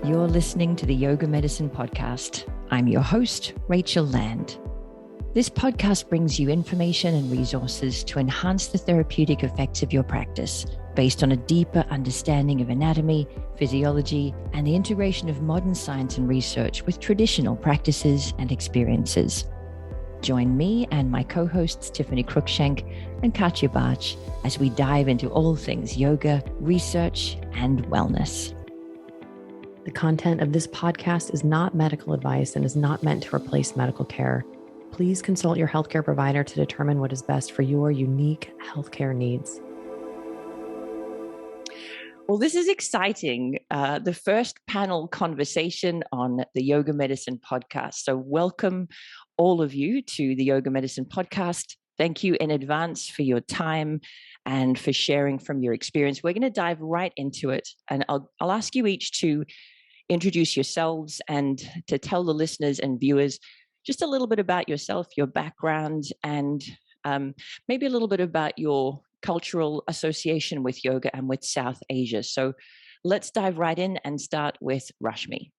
You're listening to the Yoga Medicine Podcast. I'm your host, Rachel Land. This podcast brings you information and resources to enhance the therapeutic effects of your practice based on a deeper understanding of anatomy, physiology, and the integration of modern science and research with traditional practices and experiences. Join me and my co-hosts Tiffany Cruikshank and Katya Bach as we dive into all things yoga, research, and wellness. The content of this podcast is not medical advice and is not meant to replace medical care. Please consult your healthcare provider to determine what is best for your unique healthcare needs. Well, this is exciting. The first panel conversation on the Yoga Medicine Podcast. So welcome all of you to the Yoga Medicine Podcast. Thank you in advance for your time and for sharing from your experience. We're going to dive right into it. And I'll ask you each to introduce yourselves and to tell the listeners and viewers just a little bit about yourself, your background, and maybe a little bit about your cultural association with yoga and with South Asia. So let's dive right in and start with Rashmi.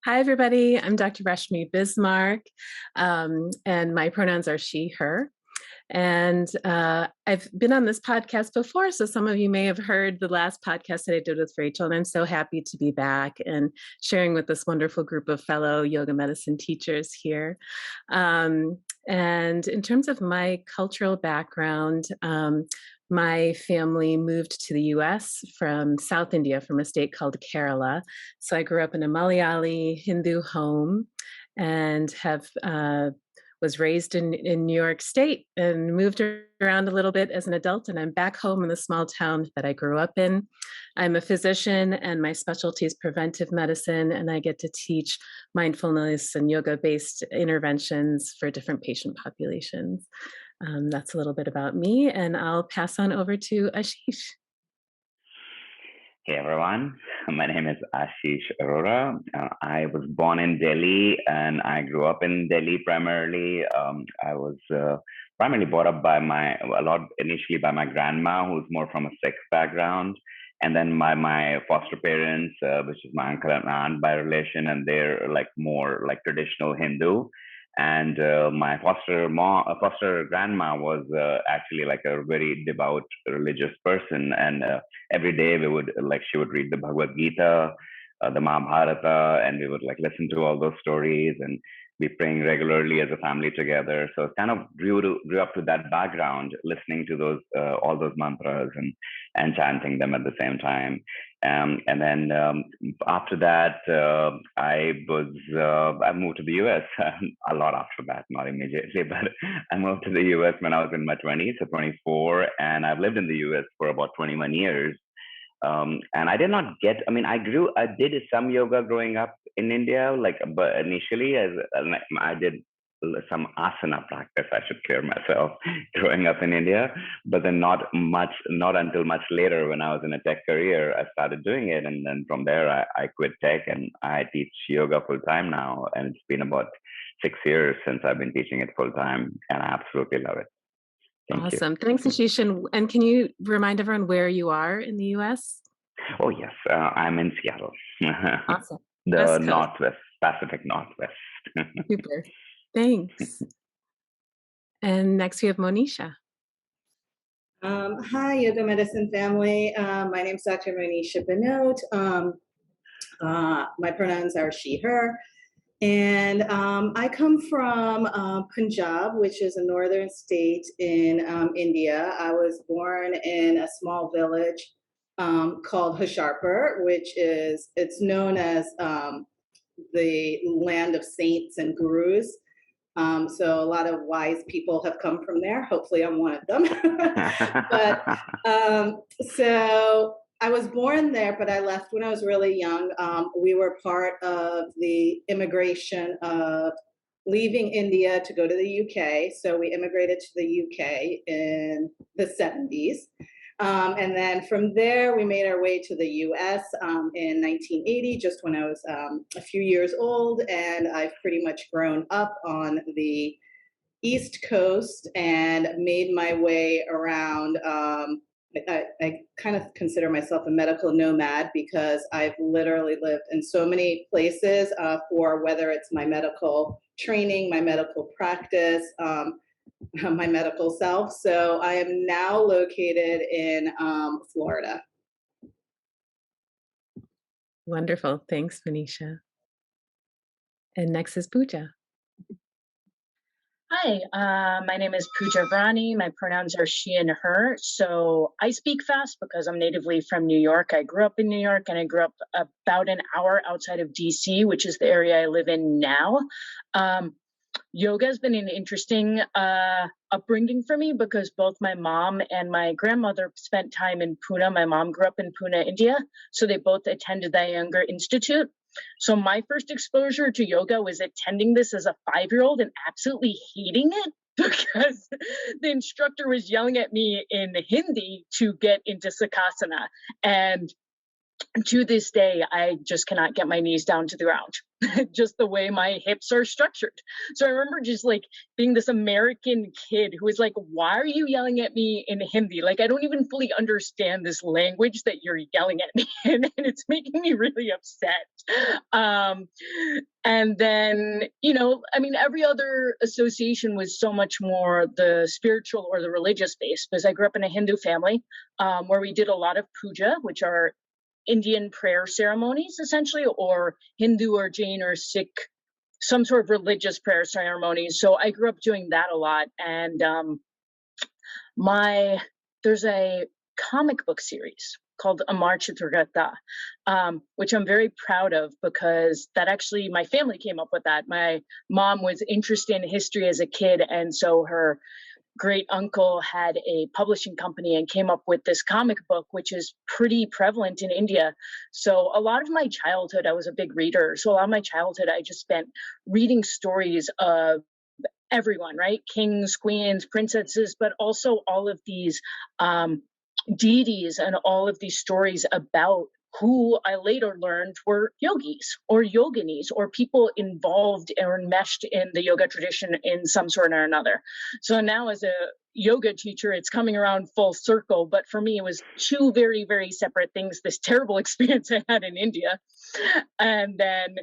Hi, everybody. I'm Dr. Rashmi Bismark, and my pronouns are she, her. And I've been on this podcast before, so some of you may have heard the last podcast that I did with Rachel, and I'm so happy to be back and sharing with this wonderful group of fellow yoga medicine teachers here. And in terms of my cultural background, my family moved to the US from South India, from a state called Kerala. So I grew up in a Malayali Hindu home and was raised in New York State and moved around a little bit as an adult, and I'm back home in the small town that I grew up in. I'm a physician and my specialty is preventive medicine, and I get to teach mindfulness and yoga-based interventions for different patient populations. That's a little bit about me, and I'll pass on over to Ashish. Hey everyone, my name is Ashish Arora. I was born in Delhi and I grew up in Delhi primarily. I was primarily brought up initially by my grandma, who's more from a Sikh background, and then by my foster parents, which is my uncle and aunt by relation, and they're more traditional Hindu. And my foster grandma was actually a very devout religious person, and every day she would read the Bhagavad Gita, the Mahabharata, and we would listen to all those stories and be praying regularly as a family together. So it kind of grew up to that background, listening to those all those mantras and chanting them at the same time. And then after that, I moved to the US a lot after that, not immediately, but I moved to the US when I was in my 20s, so 24, and I've lived in the US for about 21 years. And I did not I did some yoga growing up in India, but initially I did some asana practice, I should clear myself, growing up in India, but then not until much later when I was in a tech career, I started doing it. And then from there, I quit tech and I teach yoga full time now. And it's been about 6 years since I've been teaching it full time, and I absolutely love it. Awesome. Thanks, Ashish. And can you remind everyone where you are in the U.S.? Oh, yes. I'm in Seattle. Awesome. The Northwest, Pacific Northwest. Super. Thanks. And next we have Monisha. Hi, Yoga Medicine family. My name is Dr. Monisha Bhanote. My pronouns are she, her. And I come from Punjab, which is a northern state in India. I was born in a small village called Hoshiarpur, it's known as the land of saints and gurus. So a lot of wise people have come from there. Hopefully I'm one of them. So I was born there, but I left when I was really young. We were part of the immigration of leaving India to go to the UK. So we immigrated to the UK in the 70s. And then from there, we made our way to the US in 1980, just when I was a few years old. And I've pretty much grown up on the East Coast and made my way around I kind of consider myself a medical nomad because I've literally lived in so many places for whether it's my medical training, my medical practice, my medical self. So I am now located in Florida. Wonderful. Thanks, Monisha. And next is Pooja. Hi, my name is Pooja Virani. My pronouns are she and her. So I speak fast because I'm natively from New York. I grew up in New York, and I grew up about an hour outside of DC, which is the area I live in now. Yoga has been an interesting upbringing for me because both my mom and my grandmother spent time in Pune. My mom grew up in Pune, India, so they both attended the Iyengar Institute. So my first exposure to yoga was attending this as a 5-year-old and absolutely hating it because the instructor was yelling at me in Hindi to get into Sukhasana. And to this day, I just cannot get my knees down to the ground, just the way my hips are structured. So I remember just like being this American kid who was like, why are you yelling at me in Hindi? Like, I don't even fully understand this language that you're yelling at me in, and it's making me really upset. And then, I mean, every other association was so much more the spiritual or the religious base, because I grew up in a Hindu family where we did a lot of puja, which are Indian prayer ceremonies, essentially, or Hindu or Jain or Sikh, some sort of religious prayer ceremonies. So I grew up doing that a lot. And there's a comic book series called Amar Chitragata, which I'm very proud of because that actually, my family came up with that. My mom was interested in history as a kid, and so her great uncle had a publishing company and came up with this comic book, which is pretty prevalent in India. So a lot of my childhood, I was a big reader. So a lot of my childhood, I just spent reading stories of everyone, right? Kings, queens, princesses, but also all of these deities and all of these stories about who I later learned were yogis or yoginis or people involved or enmeshed in the yoga tradition in some sort or another. So now as a yoga teacher, it's coming around full circle. But for me, it was two very, very separate things. This terrible experience I had in India, and then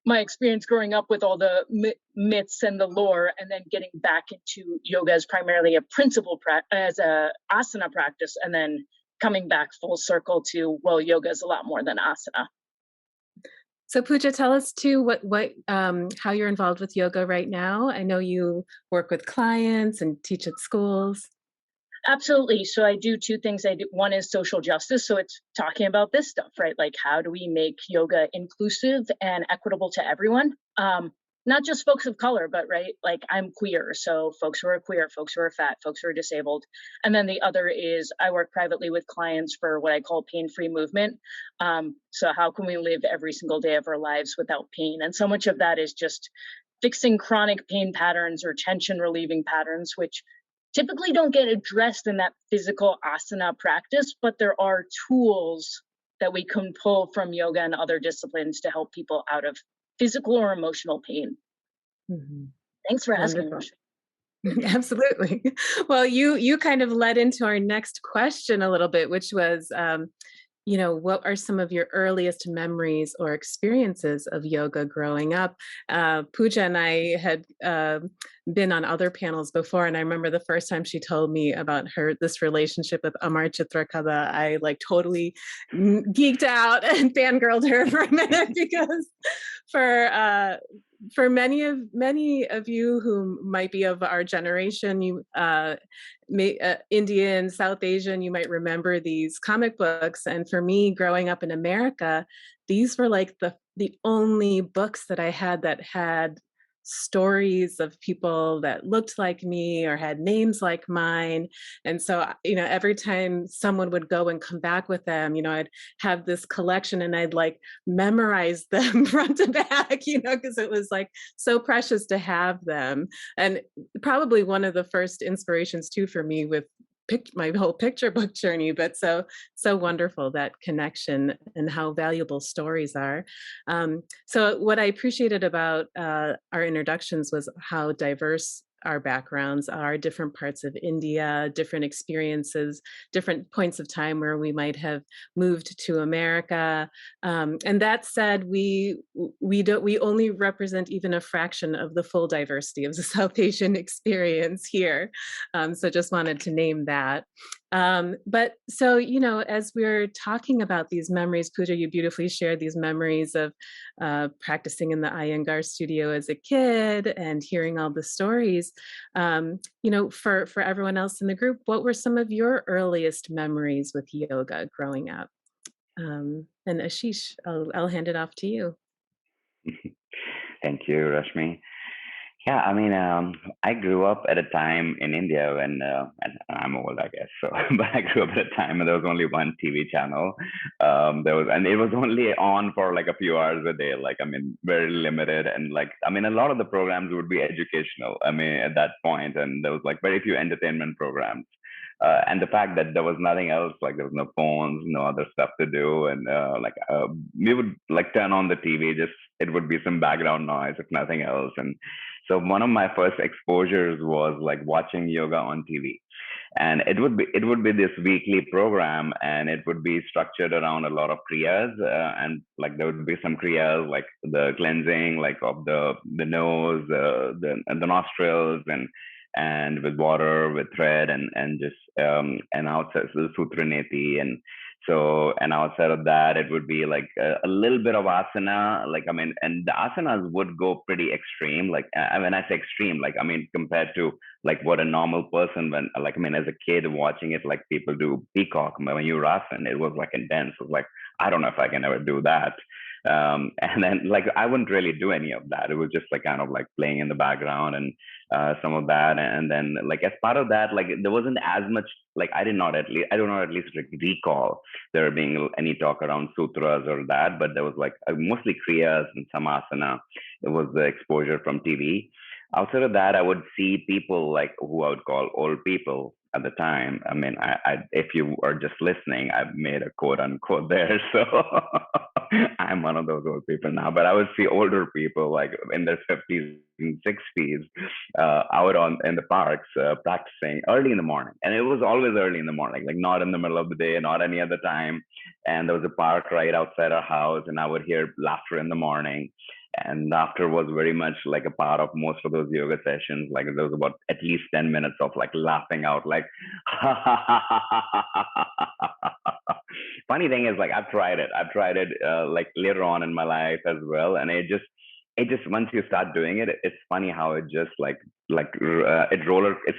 my experience growing up with all the myths and the lore, and then getting back into yoga as primarily a principle as a asana practice, and then coming back full circle to, well, yoga is a lot more than asana. So Pooja, tell us too how you're involved with yoga right now. I know you work with clients and teach at schools. Absolutely. So I do two things. One is social justice. So it's talking about this stuff, right? Like, how do we make yoga inclusive and equitable to everyone? Not just folks of color, but right, like I'm queer. So folks who are queer, folks who are fat, folks who are disabled. And then the other is I work privately with clients for what I call pain-free movement. So how can we live every single day of our lives without pain? And so much of that is just fixing chronic pain patterns or tension relieving patterns, which typically don't get addressed in that physical asana practice, but there are tools that we can pull from yoga and other disciplines to help people out of physical or emotional pain. Mm-hmm. Thanks for asking. Absolutely. Well, you kind of led into our next question a little bit, which was, what are some of your earliest memories or experiences of yoga growing up? Pooja and I had been on other panels before, and I remember the first time she told me about this relationship with Amar Chitragata, I like totally geeked out and fangirled her for a minute because for many of you who might be of our generation, Indian, South Asian, you might remember these comic books. And for me, growing up in America, these were like the only books that I had that had stories of people that looked like me or had names like mine. And so, every time someone would go and come back with them, I'd have this collection and I'd like memorize them front to back, because it was like so precious to have them. And probably one of the first inspirations too for me with my whole picture book journey, but so wonderful, that connection and how valuable stories are. So what I appreciated about our introductions was how diverse our backgrounds are, different parts of India, different experiences, different points of time where we might have moved to America. And that said, we only represent even a fraction of the full diversity of the South Asian experience here. So just wanted to name that. But so, as we're talking about these memories, Pooja, you beautifully shared these memories of practicing in the Iyengar studio as a kid and hearing all the stories. For everyone else in the group, what were some of your earliest memories with yoga growing up? And Ashish, I'll hand it off to you. Thank you, Rashmi. Yeah, I mean, I grew up at a time in India when, and I'm old, I guess. So, but I grew up at a time when there was only one TV channel. And it was only on for like a few hours a day. Like, I mean, very limited, and like, I mean, a lot of the programs would be educational. I mean, at that point, and there was like very few entertainment programs. And the fact that there was nothing else, like there was no phones, no other stuff to do, and we would like turn on the TV, just it would be some background noise, if nothing else. And so one of my first exposures was like watching yoga on TV, and it would be this weekly program, and it would be structured around a lot of kriyas, and like there would be some kriyas like the cleansing, like of the nose, the nostrils, and with water, with thread, and just and outside the sutra neti, and outside of that it would be like a little bit of asana, like I mean, and the asanas would go pretty extreme, like when I say extreme, like I mean compared to like what a normal person, when like I mean as a kid watching it, like people do peacock when you rasan, it was like intense. It was like, I don't know if I can ever do that. And then like I wouldn't really do any of that. It was just like kind of like playing in the background, and some of that. And then like as part of that, like there wasn't as much, like I do not at least recall there being any talk around sutras or that, but there was like mostly kriyas and samasana. It was the exposure from TV. Outside of that, I would see people like who I would call old people at the time. I mean, if you are just listening, I've made a quote unquote there. So I'm one of those old people now, but I would see older people like in their 50s and 60s out in the parks practicing early in the morning. And it was always early in the morning, like not in the middle of the day, not any other time. And there was a park right outside our house, and I would hear laughter in the morning. And laughter was very much like a part of most of those yoga sessions. Like there was about at least 10 minutes of like laughing out, like, funny thing is, like I've tried it like later on in my life as well. And it just once you start doing it, it's funny how it just it's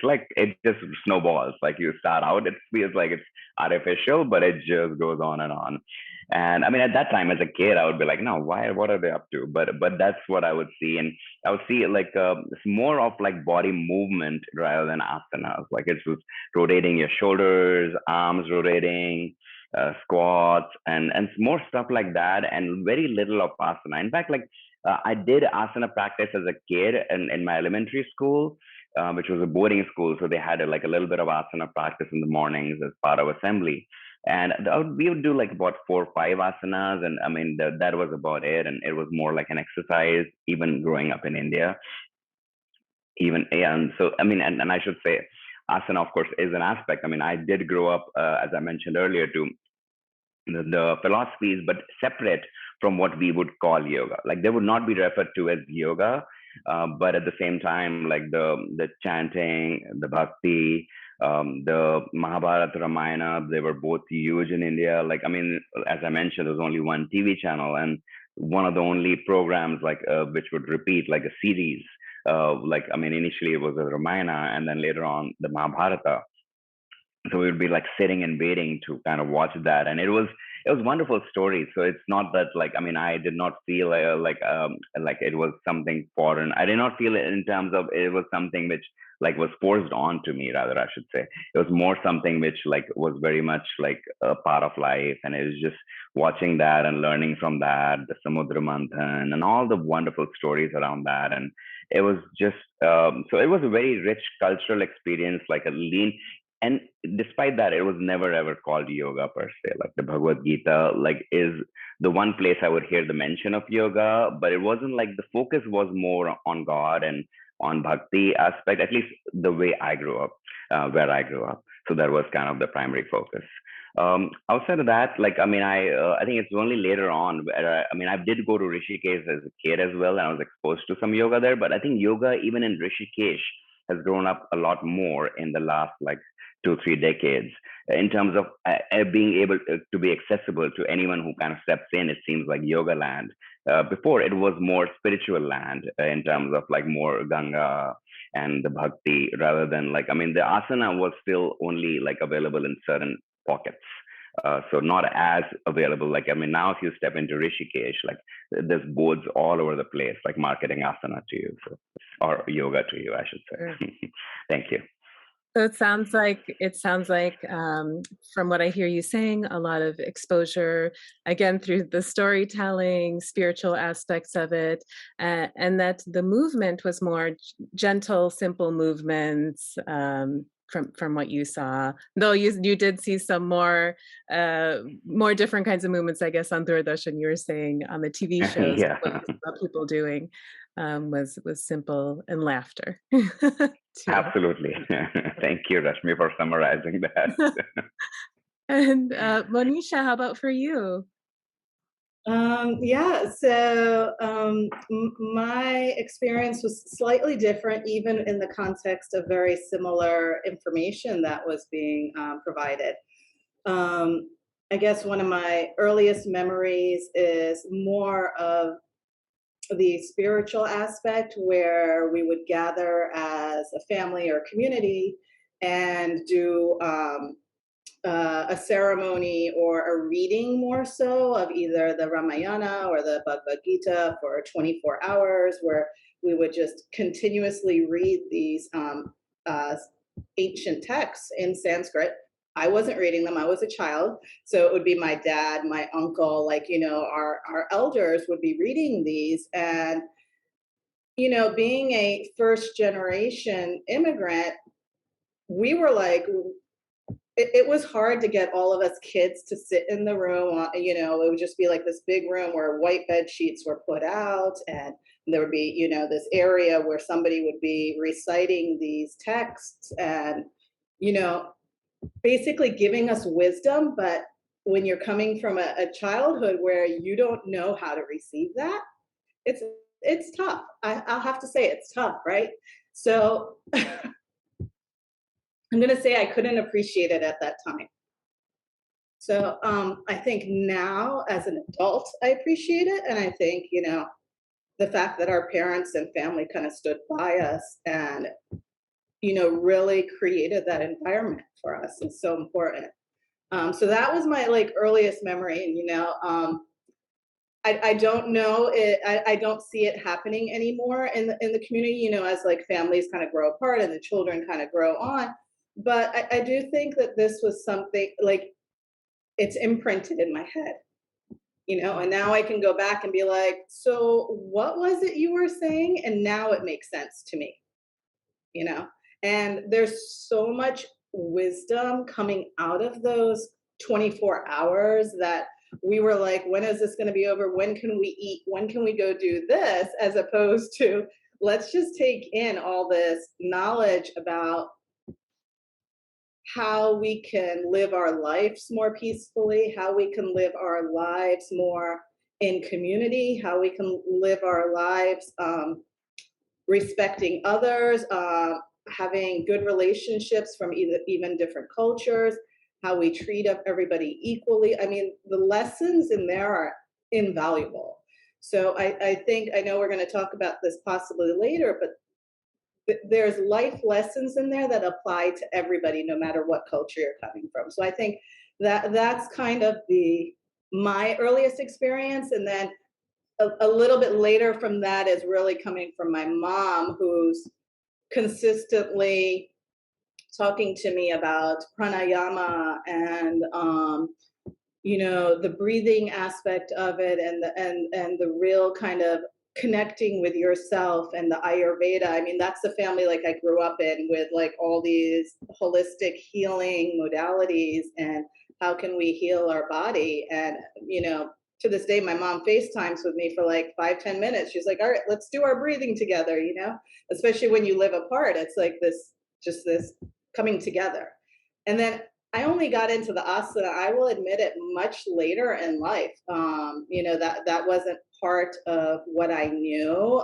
like it just snowballs. Like you start out, it feels like it's artificial, but it just goes on and on. And I mean, at that time as a kid, I would be like, no, what are they up to? But that's what I would see. And I would see like it's more of like body movement rather than asanas. Like it's just rotating your shoulders, arms rotating, squats, and more stuff like that, and very little of asana. In fact, like I did asana practice as a kid in my elementary school, which was a boarding school. So they had a little bit of asana practice in the mornings as part of assembly. And we would do like about 4 or 5 asanas. And I mean, that was about it. And it was more like an exercise, even growing up in India. And so, I mean, and I should say, asana, of course, is an aspect. I mean, I did grow up, as I mentioned earlier, to the philosophies, but separate from what we would call yoga. Like they would not be referred to as yoga, but at the same time, like the chanting, the bhakti, the Mahabharata, Ramayana, they were both huge in India. Like, I mean, as I mentioned, there's only one TV channel, and one of the only programs which would repeat like a series. Like, I mean, initially it was the Ramayana, and then later on the Mahabharata. So we would be like sitting and waiting to kind of watch that, and it was wonderful stories. So it's not that, like, I mean, I did not feel like it was something foreign. I did not feel it in terms of it was something which like was forced on to me. Rather, I should say it was more something which like was very much like a part of life, and it was just watching that and learning from that, the Samudra Manthan and all the wonderful stories around that. And it was just so it was a very rich cultural experience, like a lean. And despite that, it was never ever called yoga per se. Like the Bhagavad Gita, like is the one place I would hear the mention of yoga, but it wasn't like the focus was more on God and on bhakti aspect, at least the way I grew up, where I grew up. So that was kind of the primary focus. Outside of that, I think it's only later on where I did go to Rishikesh as a kid as well, and I was exposed to some yoga there. But I think yoga, even in Rishikesh, has grown up a lot more in the last 2-3 decades in terms of being able to be accessible to anyone who kind of steps in. It seems like yoga land. Before it was more spiritual land in terms of more Ganga and the bhakti, rather than the asana was still only available in certain pockets. So not as available. Now if you step into Rishikesh, there's boards all over the place, marketing asana to you, or yoga to you, I should say. Thank you. So it sounds like from what I hear you saying, a lot of exposure, again, through the storytelling, spiritual aspects of it, and that the movement was more gentle, simple movements, from what you saw, though you did see some more different kinds of movements, I guess, on Doordarshan. You were saying on the TV shows, Yeah. what you saw people doing was simple and laughter. Absolutely. Thank you, Rashmi, for summarizing that. And Monisha, how about for you? My experience was slightly different, even in the context of very similar information that was being provided. I guess one of my earliest memories is more of the spiritual aspect, where we would gather as a family or community and do a ceremony or a reading, more so, of either the Ramayana or the Bhagavad Gita for 24 hours, where we would just continuously read these ancient texts in Sanskrit. I wasn't reading them. I was a child. So it would be my dad, my uncle, our elders would be reading these. And, being a first generation immigrant, we were it was hard to get all of us kids to sit in the room. It would just be this big room where white bed sheets were put out, and there would be, this area where somebody would be reciting these texts and, basically giving us wisdom. But when you're coming from a childhood where you don't know how to receive that, it's tough. I'll have to say it's tough, right? So I'm going to say I couldn't appreciate it at that time. So I think now as an adult, I appreciate it. And I think, the fact that our parents and family kind of stood by us and, really created that environment for us is so important. So that was my earliest memory. And, I don't know it. I don't see it happening anymore in the community, as families kind of grow apart and the children kind of grow on. But I do think that this was something it's imprinted in my head, and now I can go back and be so what was it you were saying? And now it makes sense to me, and there's so much wisdom coming out of those 24 hours that we were when is this going to be over? When can we eat? When can we go do this? As opposed to, let's just take in all this knowledge about how we can live our lives more peacefully, how we can live our lives more in community, how we can live our lives respecting others, having good relationships from even different cultures, how we treat everybody equally. I mean, the lessons in there are invaluable. So I think, I know we're going to talk about this possibly later, but there's life lessons in there that apply to everybody, no matter what culture you're coming from. So I think that's kind of my earliest experience. And then a little bit later from that is really coming from my mom, who's consistently talking to me about pranayama and the breathing aspect of it, and the real kind of connecting with yourself, and the Ayurveda. I mean, that's the family I grew up in, with all these holistic healing modalities, and how can we heal our body, and to this day, my mom FaceTimes with me for like 5-10 minutes. She's like, all right, let's do our breathing together, you know, especially when you live apart. It's like this coming together. And then I only got into the asana, I will admit it, much later in life. You know, that wasn't part of what I knew.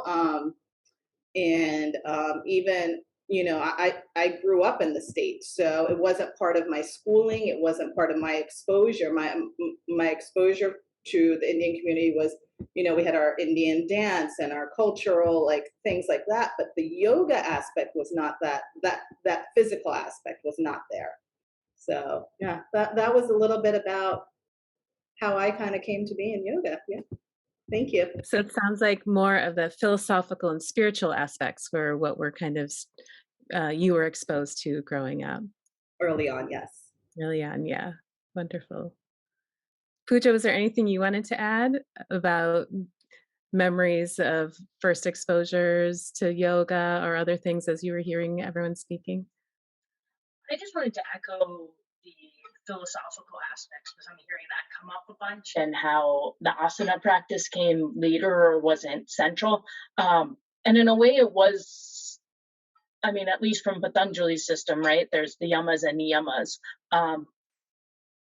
Even, you know, I grew up in the States, so it wasn't part of my schooling. It wasn't part of my exposure. My exposure to the Indian community was, you know, we had our Indian dance and our cultural like things like that, but the yoga aspect was not that physical aspect was not there. So yeah, that was a little bit about how I kind of came to be in yoga. Yeah. Thank you. So it sounds like more of the philosophical and spiritual aspects were what were kind of you were exposed to growing up. Early on, yes. Early on, yeah. Wonderful. Pooja, was there anything you wanted to add about memories of first exposures to yoga or other things as you were hearing everyone speaking? I just wanted to echo the philosophical aspects because I'm hearing that come up a bunch, and how the asana practice came later or wasn't central. And in a way it was, I mean, at least from Patanjali's system, right? There's the yamas and niyamas.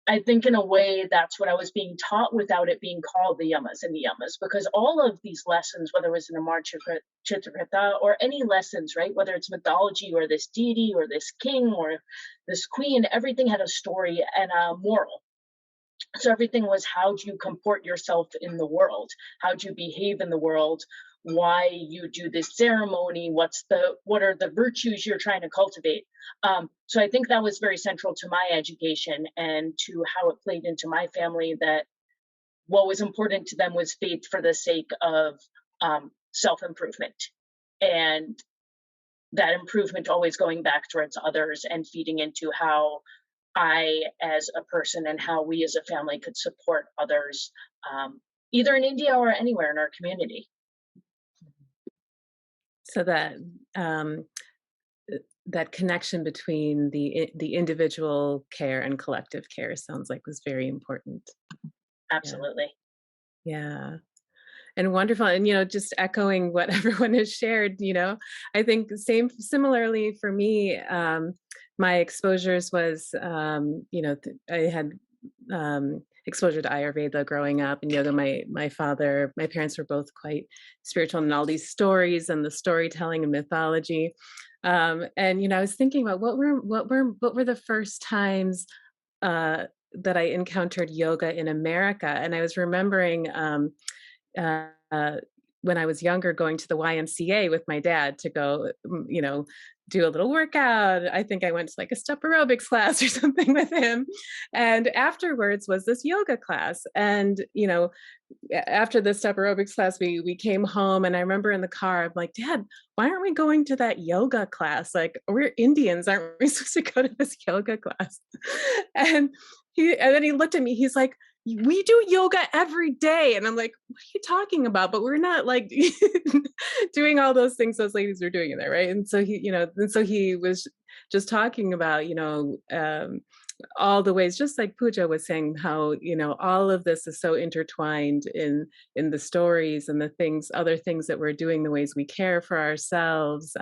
I think in a way that's what I was being taught without it being called the yamas and niyamas, because all of these lessons, whether it was in Amar Chitrakrita or any lessons, right, whether it's mythology or this deity or this king or this queen, everything had a story and a moral. So everything was, how do you comport yourself in the world? How do you behave in the world? Why you do this ceremony? What are the virtues you're trying to cultivate? So I think that was very central to my education and to how it played into my family, that what was important to them was faith for the sake of self-improvement, and that improvement always going back towards others and feeding into how I as a person and how we as a family could support others, either in India or anywhere in our community. So that that connection between the individual care and collective care sounds like was very important. Absolutely. Yeah. And wonderful. And, you know, just echoing what everyone has shared, you know, I think similarly for me, my exposures was, you know, I had exposure to Ayurveda growing up and yoga. My parents were both quite spiritual, and all these stories and the storytelling and mythology. And, you know, I was thinking about what were the first times that I encountered yoga in America. And I was remembering when I was younger, going to the YMCA with my dad to go, you know, do a little workout. I think I went to like a step aerobics class or something with him. And afterwards was this yoga class. And, you know, after the step aerobics class, we came home, and I remember in the car, I'm like, Dad, why aren't we going to that yoga class? Like, we're Indians, aren't we supposed to go to this yoga class? And then he looked at me, he's like, we do yoga every day. And I'm like, what are you talking about? But we're not like doing all those things those ladies are doing in there, right? And so he was just talking about, you know, all the ways, just like Pooja was saying, how, you know, all of this is so intertwined in the stories and the other things that we're doing, the ways we care for ourselves.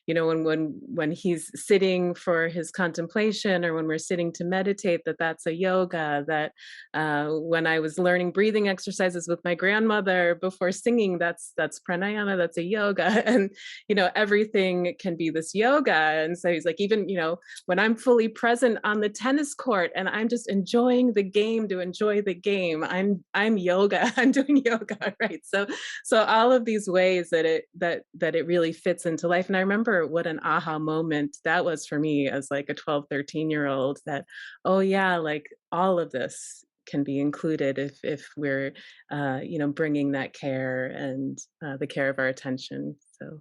You know, when he's sitting for his contemplation, or when we're sitting to meditate, that's a yoga. That when I was learning breathing exercises with my grandmother before singing, that's pranayama, that's a yoga. And, you know, everything can be this yoga. And so he's like, even, you know, when I'm fully present on the tennis court and I'm just enjoying the game to enjoy the game, I'm yoga, I'm doing yoga, right? So all of these ways that it really fits into life. And I remember what an aha moment that was for me as like a 12, 13-year-old, that, oh yeah, like all of this can be included if we're, you know, bringing that care and the care of our attention. So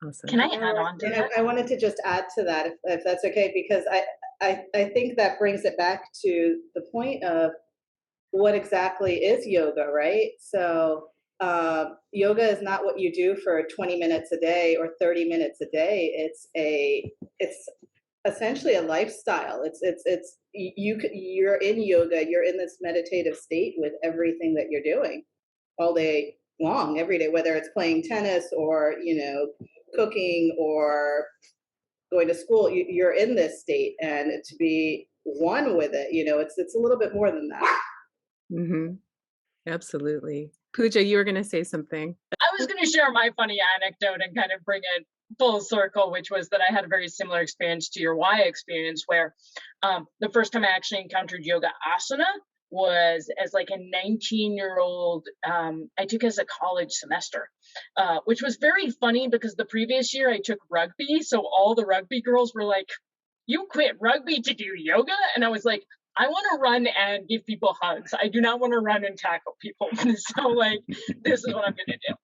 awesome. Can I add on to that? I wanted to just add to that, if that's okay, because I think that brings it back to the point of what exactly is yoga, right? So yoga is not what you do for 20 minutes a day or 30 minutes a day. It's essentially a lifestyle. You're in yoga, you're in this meditative state with everything that you're doing all day long, every day, whether it's playing tennis or, cooking or going to school, you're in this state, and to be one with it, it's a little bit more than that. Mm-hmm. Absolutely. Pooja, you were going to say something. I was going to share my funny anecdote and kind of bring it full circle, which was that I had a very similar experience to your Y experience, where the first time I actually encountered yoga asana was as like a 19-year-old. I took as a college semester, which was very funny because the previous year I took rugby. So all the rugby girls were like, "You quit rugby to do yoga?" And I was like, "I want to run and give people hugs. I do not want to run and tackle people." So like, this is what I'm going to do.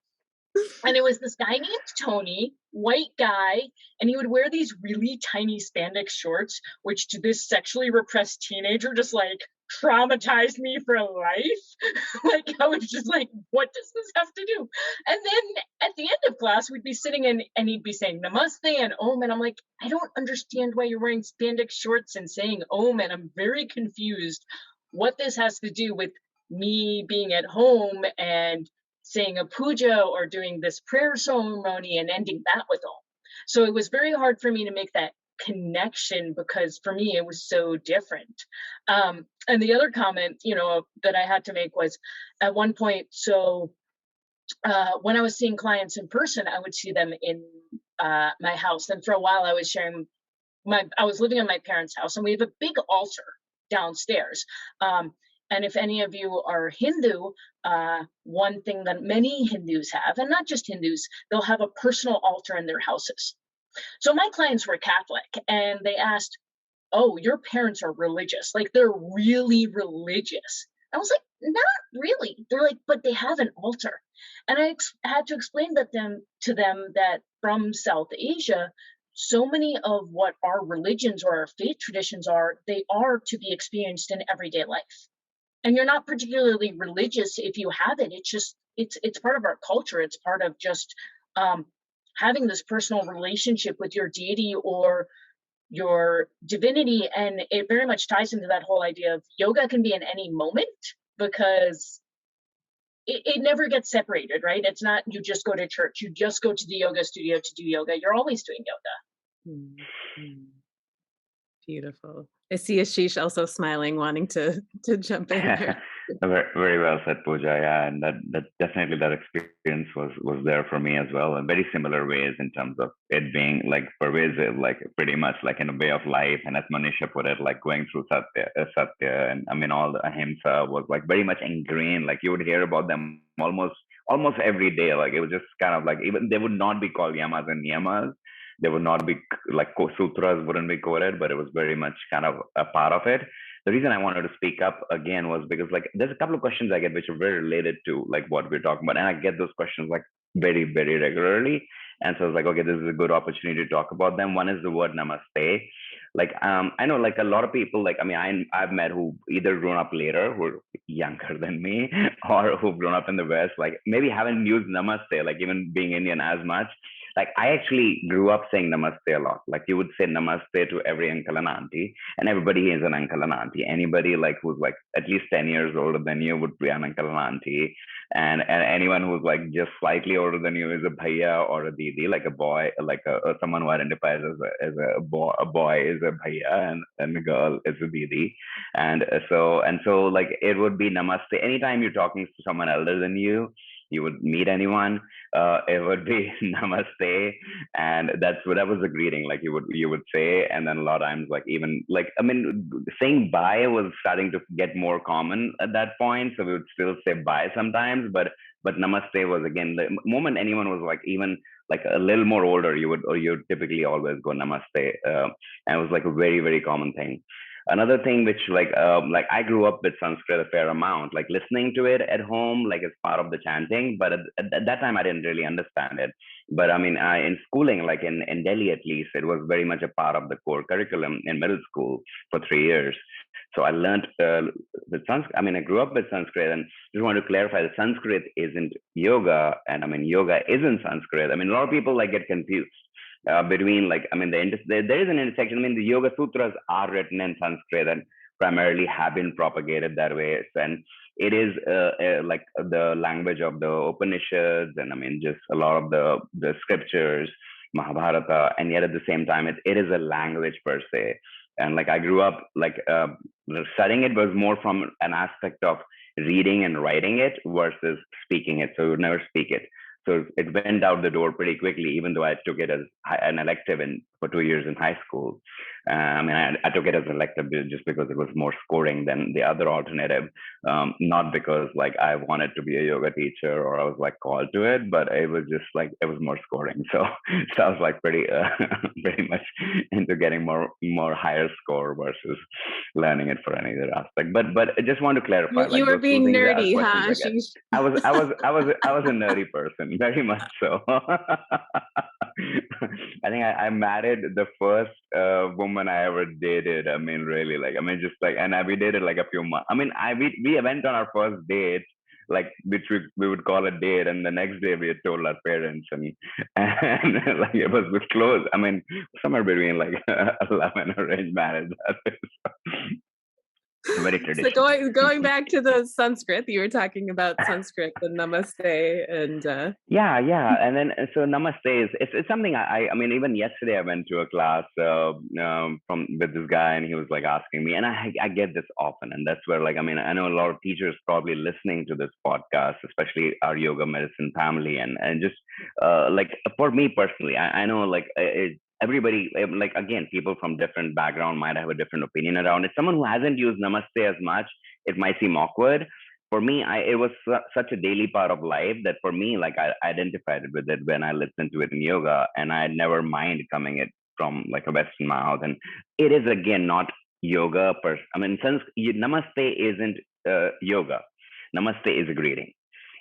And it was this guy named Tony, white guy, and he would wear these really tiny spandex shorts, which to this sexually repressed teenager just like traumatized me for life. Like, I was just like, what does this have to do? And then at the end of class, we'd be sitting and he'd be saying namaste and om, and I'm like, I don't understand why you're wearing spandex shorts and saying om, and I'm very confused what this has to do with me being at home and saying a puja or doing this prayer ceremony and ending that with om. So it was very hard for me to make that connection because for me it was so different. And the other comment, that I had to make was at one point, so when I was seeing clients in person, I would see them in my house. And for a while I was living in my parents' house, and we have a big altar downstairs. And if any of you are Hindu, one thing that many Hindus have, and not just Hindus, they'll have a personal altar in their houses. So my clients were Catholic, and they asked, "Oh, your parents are religious? Like, they're really religious?" I was like, "Not really." They're like, "But they have an altar." And I had to explain to them that from South Asia, so many of what our religions or our faith traditions are, they are to be experienced in everyday life. And you're not particularly religious if you have it. It's just, it's part of our culture. It's part of just having this personal relationship with your deity or your divinity. And it very much ties into that whole idea of yoga can be in any moment, because it never gets separated, right? It's not you just go to church, you just go to the yoga studio to do yoga. You're always doing yoga. Mm-hmm. Beautiful. I see Ashish also smiling, wanting to jump in here. Very well said, Pooja. Yeah, and that definitely that experience was there for me as well, in very similar ways in terms of it being like pervasive, like pretty much like in a way of life. And as Monisha put it, like going through Satya, and I mean all the ahimsa was like very much ingrained. Like you would hear about them almost every day. Like it was just kind of like, even they would not be called yamas and niyamas. They would not be like sutras wouldn't be quoted, but it was very much kind of a part of it. The reason I wanted to speak up again was because like there's a couple of questions I get which are very related to like what we're talking about, and I get those questions like very, very regularly. And so I was like, okay, this is a good opportunity to talk about them. One is the word namaste. Like I know like a lot of people, like I mean I've met who either grown up later, who are younger than me, or who've grown up in the West, like maybe haven't used namaste, like even being Indian as much. Like I actually grew up saying namaste a lot. Like you would say namaste to every uncle and auntie, and everybody is an uncle and auntie. Anybody like who's like at least 10 years older than you would be an uncle and auntie. And anyone who's like just slightly older than you is a bhaiya or a didi, like a boy, like someone who identifies as a boy is a bhaiya, and a girl is a didi. And so like it would be namaste. Anytime you're talking to someone elder than you would meet anyone, it would be namaste, and that was a greeting. Like you would say, and then a lot of times, like even like I mean, saying bye was starting to get more common at that point. So we would still say bye sometimes, but namaste was again the moment anyone was like even like a little more older, you would typically always go namaste, and it was like a very, very common thing. Another thing which like I grew up with Sanskrit a fair amount, like listening to it at home, like as part of the chanting, but at that time I didn't really understand it. But I mean, in schooling, like in Delhi at least, it was very much a part of the core curriculum in middle school for 3 years. So I learned with Sanskrit. I mean, I grew up with Sanskrit, and just want to clarify that Sanskrit isn't yoga, and I mean, yoga isn't Sanskrit. I mean, a lot of people like get confused. between like, I mean, there is an intersection. I mean, the Yoga Sutras are written in Sanskrit and primarily have been propagated that way. And it is like the language of the Upanishads, and I mean, just a lot of the scriptures, Mahabharata, and yet at the same time, it is a language per se. And like I grew up like studying it was more from an aspect of reading and writing it versus speaking it. So we would never speak it. So it went out the door pretty quickly, even though I took it as an elective for 2 years in high school. I mean, I took it as an elective just because it was more scoring than the other alternative, not because like I wanted to be a yoga teacher or I was like called to it, but it was just like it was more scoring. So I was like pretty much into getting more higher score versus learning it for any other aspect. But I just want to clarify. You were being nerdy, huh? I was a nerdy person, very much so. I think I married the first woman I ever dated. I mean, really, like, I mean, just like, and we dated like a few months. I mean, we went on our first date, like, which we would call a date, and the next day we had told our parents, and like it was close. I mean, somewhere between like 11 arranged marriage. Very traditional. So going back to the Sanskrit, you were talking about Sanskrit, the Namaste, and yeah, and then so Namaste it's something I mean, even yesterday I went to a class with this guy, and he was like asking me, and I get this often, and that's where, like, I mean, I know a lot of teachers probably listening to this podcast, especially our yoga medicine family, and just like for me personally, I know like everybody, like, again, people from different background might have a different opinion around it. Someone who hasn't used Namaste as much, it might seem awkward. For me, it was such a daily part of life that for me, like, I identified with it when I listened to it in yoga, and I never mind coming it from like a Western mouth. And it is, again, not yoga I mean, since Namaste isn't yoga. Namaste is a greeting.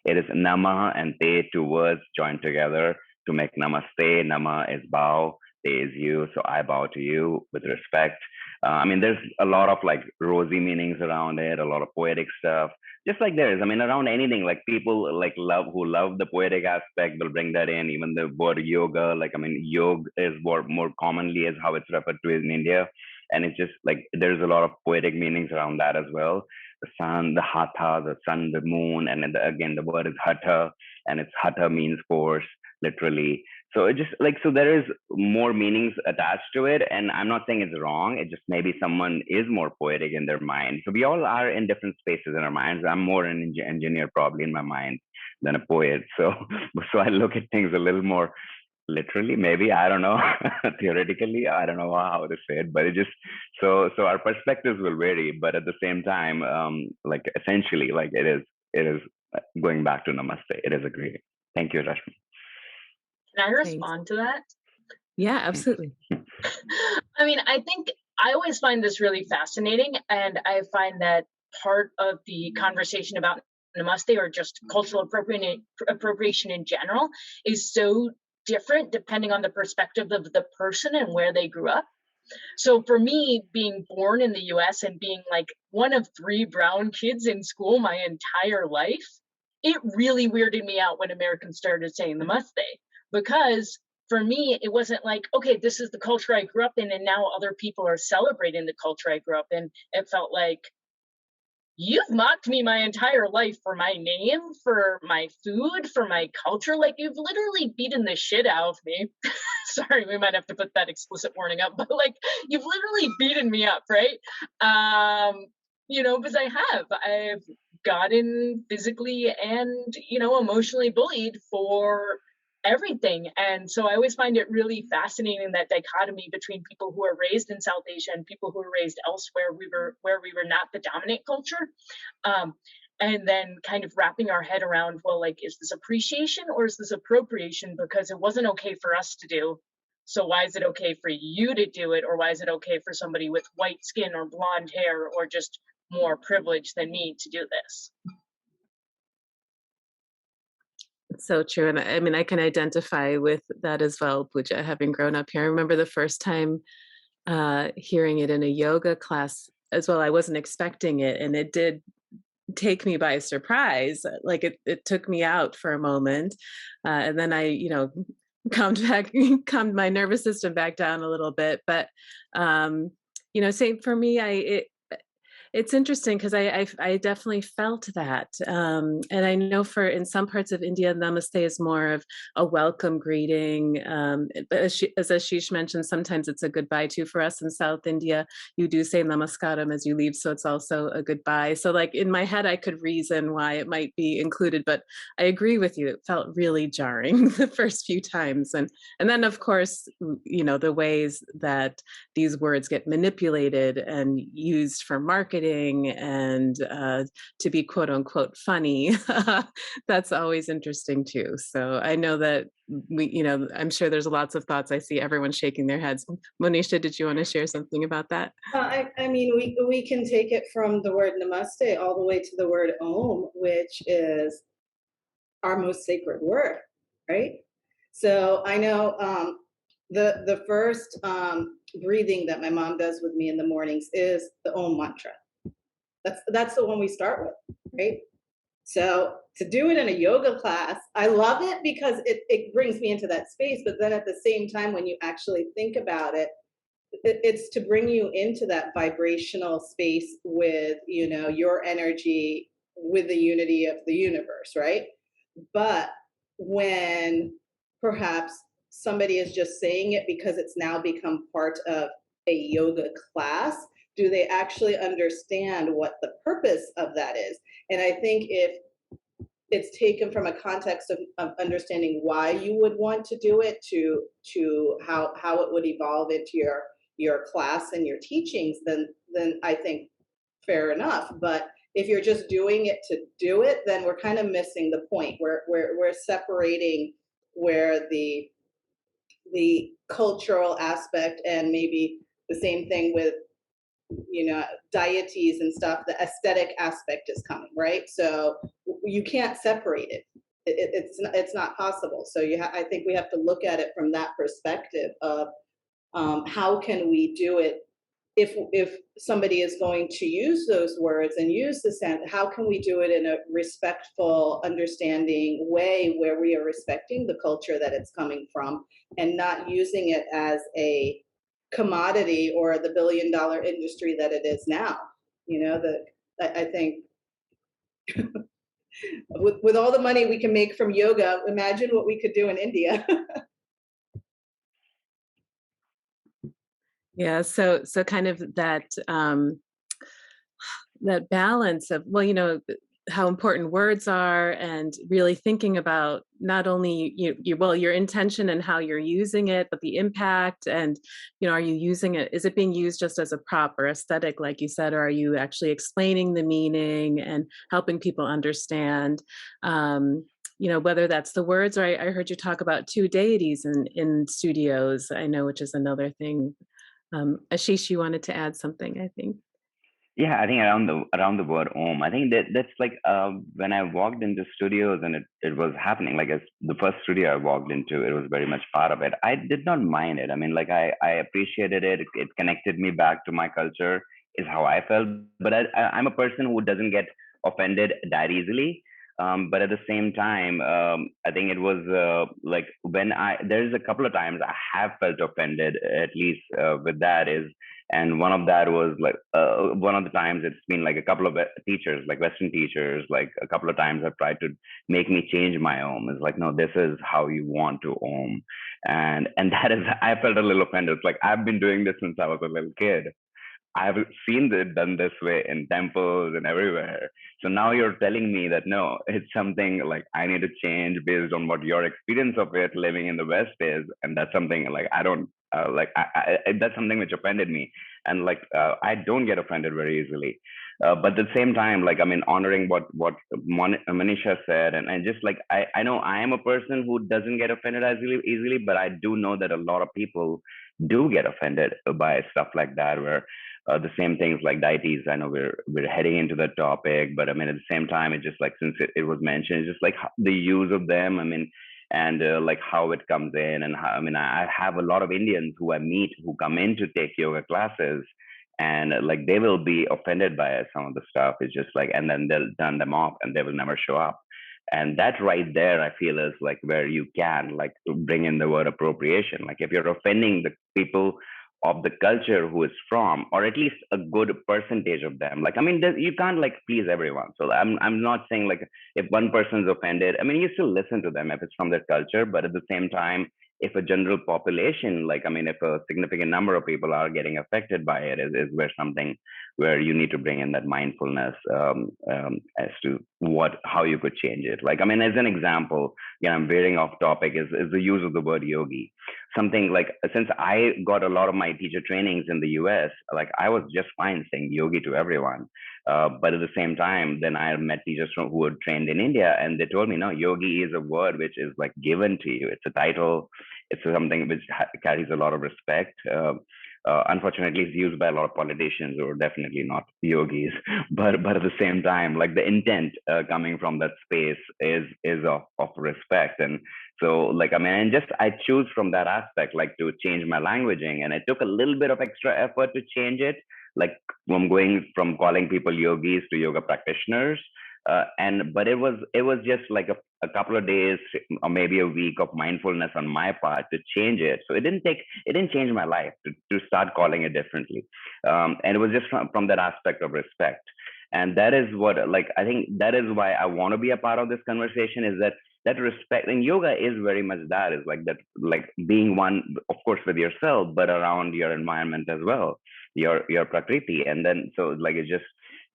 It is Nama and Te, two words joined together to make Namaste. Nama is bow. Is you, so I bow to you with respect. I mean, there's a lot of like rosy meanings around it, a lot of poetic stuff, just like there is. I mean, around anything, like people like who love the poetic aspect will bring that in. Even the word yoga, like, I mean, yog is what more commonly is how it's referred to in India, and it's just like there's a lot of poetic meanings around that as well. The sun, the hatha, the sun, the moon, and again the word is hatha, and it's hatha means force, literally. So it just like, so there is more meanings attached to it. And I'm not saying it's wrong. It just maybe someone is more poetic in their mind. So we all are in different spaces in our minds. I'm more an engineer probably in my mind than a poet. So I look at things a little more literally, maybe, I don't know, theoretically, I don't know how to say it, but it just, so our perspectives will vary. But at the same time, like essentially, like it is going back to Namaste. It is a greeting. Thank you, Rashmi. Can I respond to that? Yeah, absolutely. I mean, I think I always find this really fascinating, and I find that part of the conversation about Namaste, or just cultural appropriation in general, is so different depending on the perspective of the person and where they grew up. So for me, being born in the US and being like one of 3 brown kids in school my entire life, it really weirded me out when Americans started saying Namaste. Because for me, it wasn't like, okay, this is the culture I grew up in, and now other people are celebrating the culture I grew up in. It felt like, you've mocked me my entire life for my name, for my food, for my culture. Like, you've literally beaten the shit out of me. Sorry, we might have to put that explicit warning up, but like, you've literally beaten me up, right? You know, because I've gotten physically and, you know, emotionally bullied for everything. And so I always find it really fascinating, that dichotomy between people who are raised in South Asia and people who are raised elsewhere, where we were not the dominant culture. And then kind of wrapping our head around, well, like, is this appreciation or is this appropriation? Because it wasn't okay for us to do. So why is it okay for you to do it? Or why is it okay for somebody with white skin or blonde hair or just more privilege than me to do this? So true. And I mean, I can identify with that as well, Pooja, having grown up here. I remember the first time hearing it in a yoga class as well. I wasn't expecting it, and it did take me by surprise. Like it took me out for a moment. And then I, you know, calmed my nervous system back down a little bit. But same for me. It's interesting because I definitely felt that. And I know in some parts of India, namaste is more of a welcome greeting. But as Ashish mentioned, sometimes it's a goodbye too. For us in South India, you do say namaskaram as you leave. So it's also a goodbye. So like in my head, I could reason why it might be included, but I agree with you. It felt really jarring the first few times. And then of course, the ways that these words get manipulated and used for marketing and to be quote unquote funny. That's always interesting too. So I know that I'm sure there's lots of thoughts. I see everyone shaking their heads. Monisha, did you want to share something about that? I mean, we can take it from the word namaste all the way to the word om, which is our most sacred word, right? So I know the first breathing that my mom does with me in the mornings is the om mantra. That's the one we start with, right? So to do it in a yoga class, I love it because it brings me into that space. But then at the same time, when you actually think about it, it's to bring you into that vibrational space with, your energy, with the unity of the universe, right? But when perhaps somebody is just saying it because it's now become part of a yoga class, do they actually understand what the purpose of that is? And I think if it's taken from a context of understanding why you would want to do it to how it would evolve into your class and your teachings, then I think fair enough. But if you're just doing it to do it, then we're kind of missing the point. We're separating where the cultural aspect, and maybe the same thing with deities and stuff, the aesthetic aspect is coming, right? So you can't separate it. It's not possible. So I think we have to look at it from that perspective of how can we do it if somebody is going to use those words and use the sound, how can we do it in a respectful, understanding way where we are respecting the culture that it's coming from and not using it as a commodity or the billion-dollar industry that it is now. I think with all the money we can make from yoga, imagine what we could do in India. Yeah, so kind of that that balance of, how important words are, and really thinking about not only your intention and how you're using it, but the impact, and are you using it, is it being used just as a prop or aesthetic, like you said, or are you actually explaining the meaning and helping people understand? Whether that's the words, or I heard you talk about two deities in studios, I know, which is another thing. Ashish, you wanted to add something, I think. Yeah, I think around the word om, I think that's like when I walked into studios and it was happening, like as the first studio I walked into, it was very much part of it. I did not mind it. I mean, like I appreciated it. It connected me back to my culture, is how I felt. But I'm a person who doesn't get offended that easily. But at the same time, I think it was like there's a couple of times I have felt offended, at least with that is, and one of that was like one of the times it's been like a couple of teachers, like Western teachers, like a couple of times have tried to make me change my om. It's like, no, this is how you want to om, and that is, I felt a little offended. It's like, I've been doing this since I was a little kid. I've seen it done this way in temples and everywhere. So now you're telling me that no, it's something like I need to change based on what your experience of it living in the West is, and that's something like I don't like. That's something which offended me, and like I don't get offended very easily. But at the same time, like, I mean, honoring what Monisha said, and just like I know I am a person who doesn't get offended as easily, but I do know that a lot of people do get offended by stuff like that, where the same things like deities. I know we're heading into the topic, but I mean, at the same time, it's just like, since it was mentioned, it's just like the use of them. I mean, and like how it comes in, and how, I mean, I have a lot of Indians who I meet who come in to take yoga classes, and like they will be offended by some of the stuff. It's just like, and then they'll turn them off and they will never show up. And that right there, I feel, is like where you can like to bring in the word appropriation. Like if you're offending the people of the culture who is from, or at least a good percentage of them. Like, I mean, you can't like please everyone. So I'm not saying like if one person's offended, I mean, you still listen to them if it's from their culture, but at the same time, if a general population, like, I mean, if a significant number of people are getting affected by it, is where something where you need to bring in that mindfulness as to how you could change it. Like, I mean, as an example, I'm veering off topic, is the use of the word yogi. Something like, since I got a lot of my teacher trainings in the US, like I was just fine saying yogi to everyone. But at the same time, then I met teachers who were trained in India, and they told me, no, yogi is a word which is like given to you. It's a title. It's something which carries a lot of respect. Unfortunately, it's used by a lot of politicians who are definitely not yogis. But at the same time, like the intent coming from that space is of respect. And so, like, I mean, and just I choose from that aspect, like, to change my languaging, and it took a little bit of extra effort to change it. Like, I'm going from calling people yogis to yoga practitioners. But it was just like a couple of days or maybe a week of mindfulness on my part to change it. So it didn't change my life to start calling it differently. And it was just from that aspect of respect. And that is what, like, I think that is why I want to be a part of this conversation, is that respect. And yoga is very much that, is like that, like being one, of course, with yourself, but around your environment as well, your prakriti. And then, so like, it's just,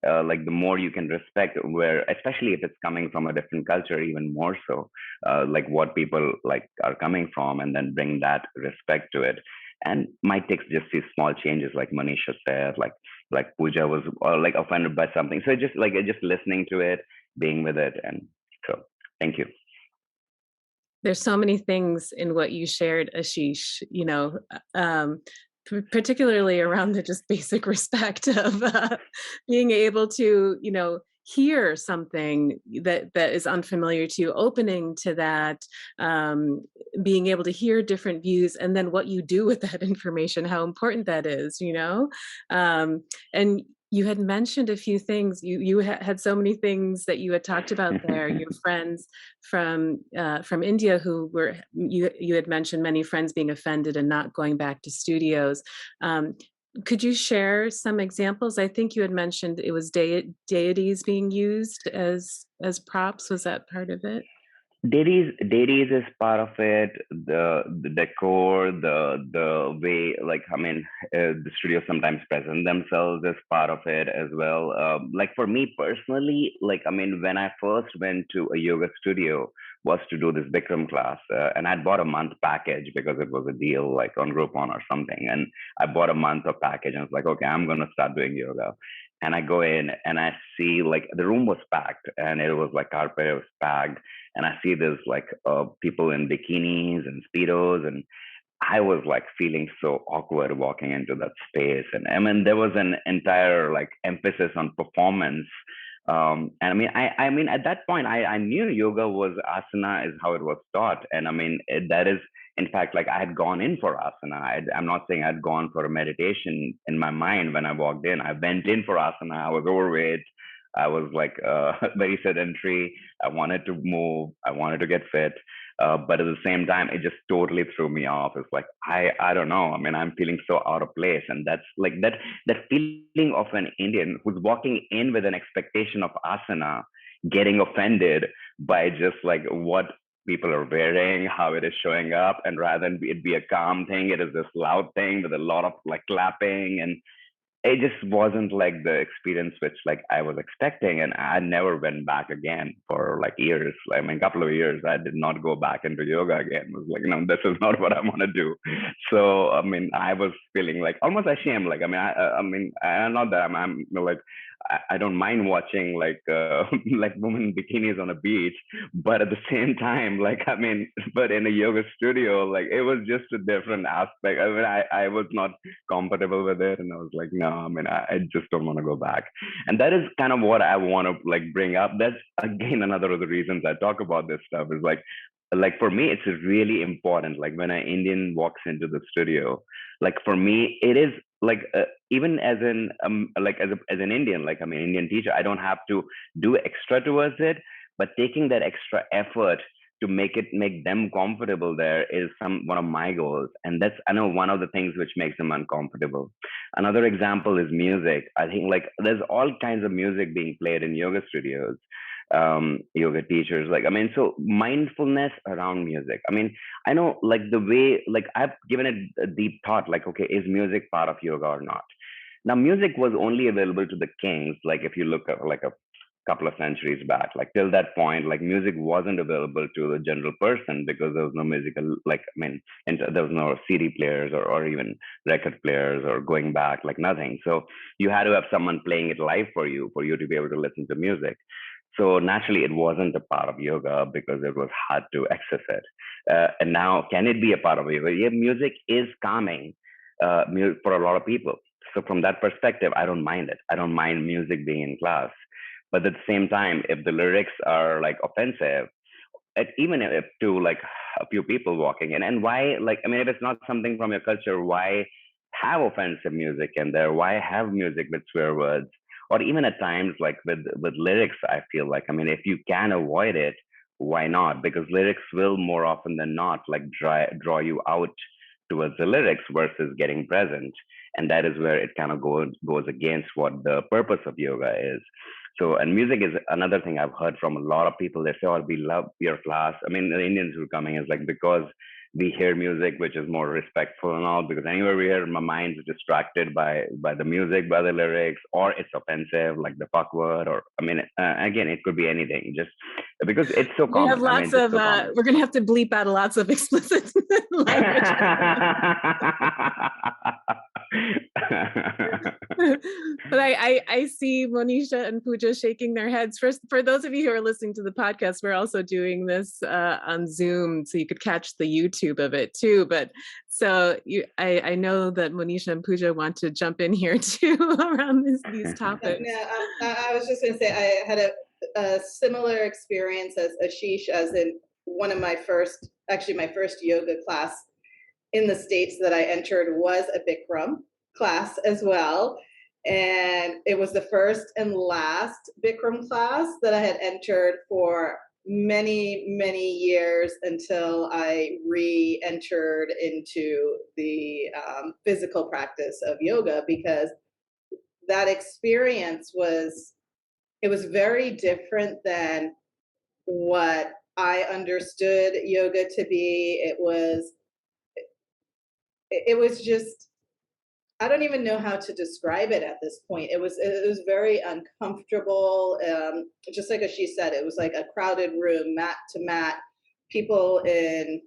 like the more you can respect, where, especially if it's coming from a different culture, even more so, like what people like are coming from, and then bring that respect to it. And might take just these small changes, like Monisha said, like Pooja was like offended by something. So just listening to it, being with it. And so, thank you. There's so many things in what you shared, Ashish, particularly around the just basic respect of being able to, hear something that is unfamiliar to you, opening to that, being able to hear different views, and then what you do with that information, how important that is, and you had mentioned a few things. You had so many things that you had talked about there. Your friends from India who were, you had mentioned many friends being offended and not going back to studios. Could you share some examples? I think you had mentioned it was deities being used as props. Was that part of it? Deities is part of it. The decor, the way, like, I mean, the studios sometimes present themselves as part of it as well. Like for me personally, like, I mean, when I first went to a yoga studio, was to do this Bikram class, and I'd bought a month package because it was a deal, like on Groupon or something. And I bought a month of package, and I was like, okay, I'm gonna start doing yoga. And I go in and I see, like, the room was packed, and it was like carpet, it was packed. And I see this like people in bikinis and speedos, and I was like feeling so awkward walking into that space. And I mean, there was an entire like emphasis on performance. And I mean, at that point, I knew yoga was asana, is how it was taught. And I mean, that is, in fact, like I had gone in for asana. I'm not saying I'd gone for a meditation in my mind when I walked in. I went in for asana. I was overweight. I was like very sedentary. I wanted to move. I wanted to get fit. But at the same time, it just totally threw me off. It's like, I don't know. I mean, I'm feeling so out of place. And that's like that feeling of an Indian who's walking in with an expectation of asana, getting offended by just like what people are wearing, how it is showing up. And rather than it be a calm thing, it is this loud thing with a lot of like clapping, and it just wasn't like the experience which like I was expecting. And I never went back again for like years. I mean, a couple of years, I did not go back into yoga again. It was like, no, this is not what I want to do. So, I mean, I was feeling like almost ashamed. Like, I mean, not that I'm like, I don't mind watching like like women in bikinis on a beach, but at the same time, like, I mean, but in a yoga studio, like it was just a different aspect. I mean, I was not comfortable with it, and I was like, no, I mean, I just don't want to go back. And that is kind of what I want to like bring up. That's again another of the reasons I talk about this stuff, is like for me, it's really important. Like when an Indian walks into the studio, like for me, it is like even as an like as an Indian, like I'm an Indian teacher, I don't have to do extra towards it. but taking that extra effort to make them comfortable there is one of my goals. And that's, I know, one of the things which makes them uncomfortable. Another example is music. I think like there's all kinds of music being played in yoga studios, yoga teachers, like, I mean, so mindfulness around music. I mean, I know, like, the way, like, I've given it a deep thought, like, okay, is music part of yoga or not? Now, music was only available to the kings. Like, if you look at like a couple of centuries back, like till that point, like music wasn't available to the general person because there was no musical, like, I mean, and there was no CD players or even record players or going back, like nothing. So you had to have someone playing it live for you to be able to listen to music. So naturally, it wasn't a part of yoga because it was hard to access it. And now, can it be a part of yoga? Yeah, music is calming for a lot of people. So from that perspective, I don't mind it. I don't mind music being in class. But at the same time, if the lyrics are like offensive, even if to like a few people walking in, and why, like, I mean, if it's not something from your culture, why have offensive music in there? Why have music with swear words? Or even at times, like with lyrics, I feel like, I mean, if you can avoid it, why not? Because lyrics will more often than not like draw you out towards the lyrics versus getting present. And that is where it kind of goes against what the purpose of yoga is. So, and music is another thing I've heard from a lot of people. They say, oh, we love your class. I mean, the Indians who are coming is like, because we hear music, which is more respectful and all, because anywhere we hear, my mind's distracted by the music, by the lyrics, or it's offensive, like the fuck word, or, I mean, again, it could be anything, just because it's so common. We have lots of, we're going to have to bleep out lots of explicit language. But I see Monisha and Pooja shaking their heads. For those of you who are listening to the podcast, we're also doing this on Zoom, so you could catch the YouTube of it too. But so I know that Monisha and Pooja want to jump in here too around these topics. Yeah, I was just going to say I had a similar experience as Ashish, as in one of my first yoga class in the States that I entered was a Bikram class as well. And it was the first and last Bikram class that I had entered for many, many years until I re-entered into the physical practice of yoga, because that experience was very different than what I understood yoga to be. It was just, I don't even know how to describe it at this point. It was very uncomfortable. Just like as she said, it was like a crowded room, mat to mat, people in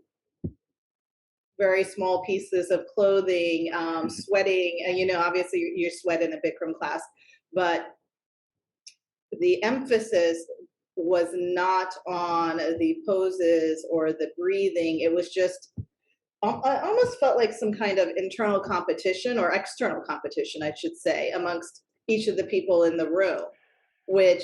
very small pieces of clothing, sweating. And, obviously you sweat in a Bikram class, but the emphasis was not on the poses or the breathing. It was just, I almost felt like some kind of internal competition, or external competition, I should say, amongst each of the people in the room, which,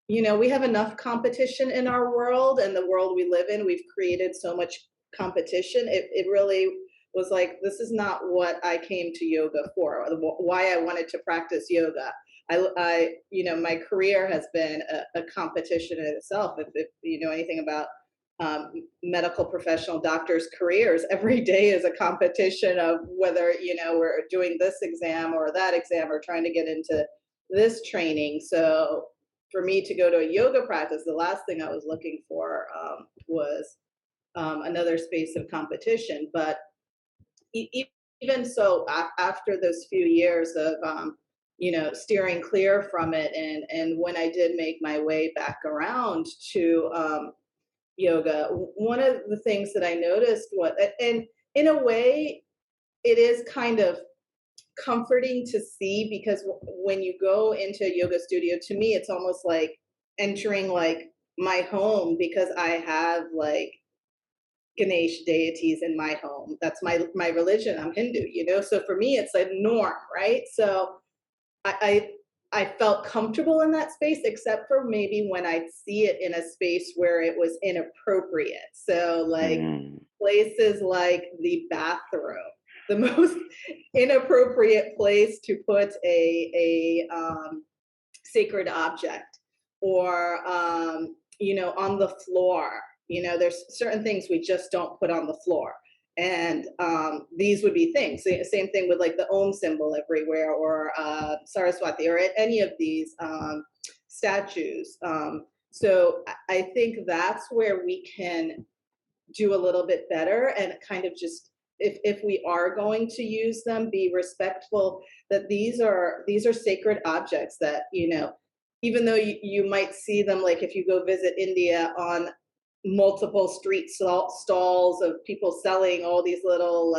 we have enough competition in our world and the world we live in. We've created so much competition. It really was like, this is not what I came to yoga for, or why I wanted to practice yoga. My career has been a competition in itself. If you know anything about medical professional doctors' careers, every day is a competition of whether, we're doing this exam or that exam, or trying to get into this training. So for me to go to a yoga practice, the last thing I was looking for was another space of competition. But even so, after those few years of steering clear from it, and when I did make my way back around to yoga, one of the things that I noticed was, and in a way, it is kind of comforting to see, because when you go into a yoga studio, to me, it's almost like entering like my home, because I have like Ganesh deities in my home. That's my religion. I'm Hindu, so for me, it's a norm, right? So I felt comfortable in that space, except for maybe when I'd see it in a space where it was inappropriate. So like places like the bathroom, the most inappropriate place to put a sacred object or, on the floor. There's certain things we just don't put on the floor. And these would be things. Same thing with like the Om symbol everywhere, or Saraswati, or any of these statues. So I think that's where we can do a little bit better, and kind of just, if we are going to use them, be respectful that these are sacred objects that, even though you might see them, like if you go visit India, on multiple street stalls of people selling all these little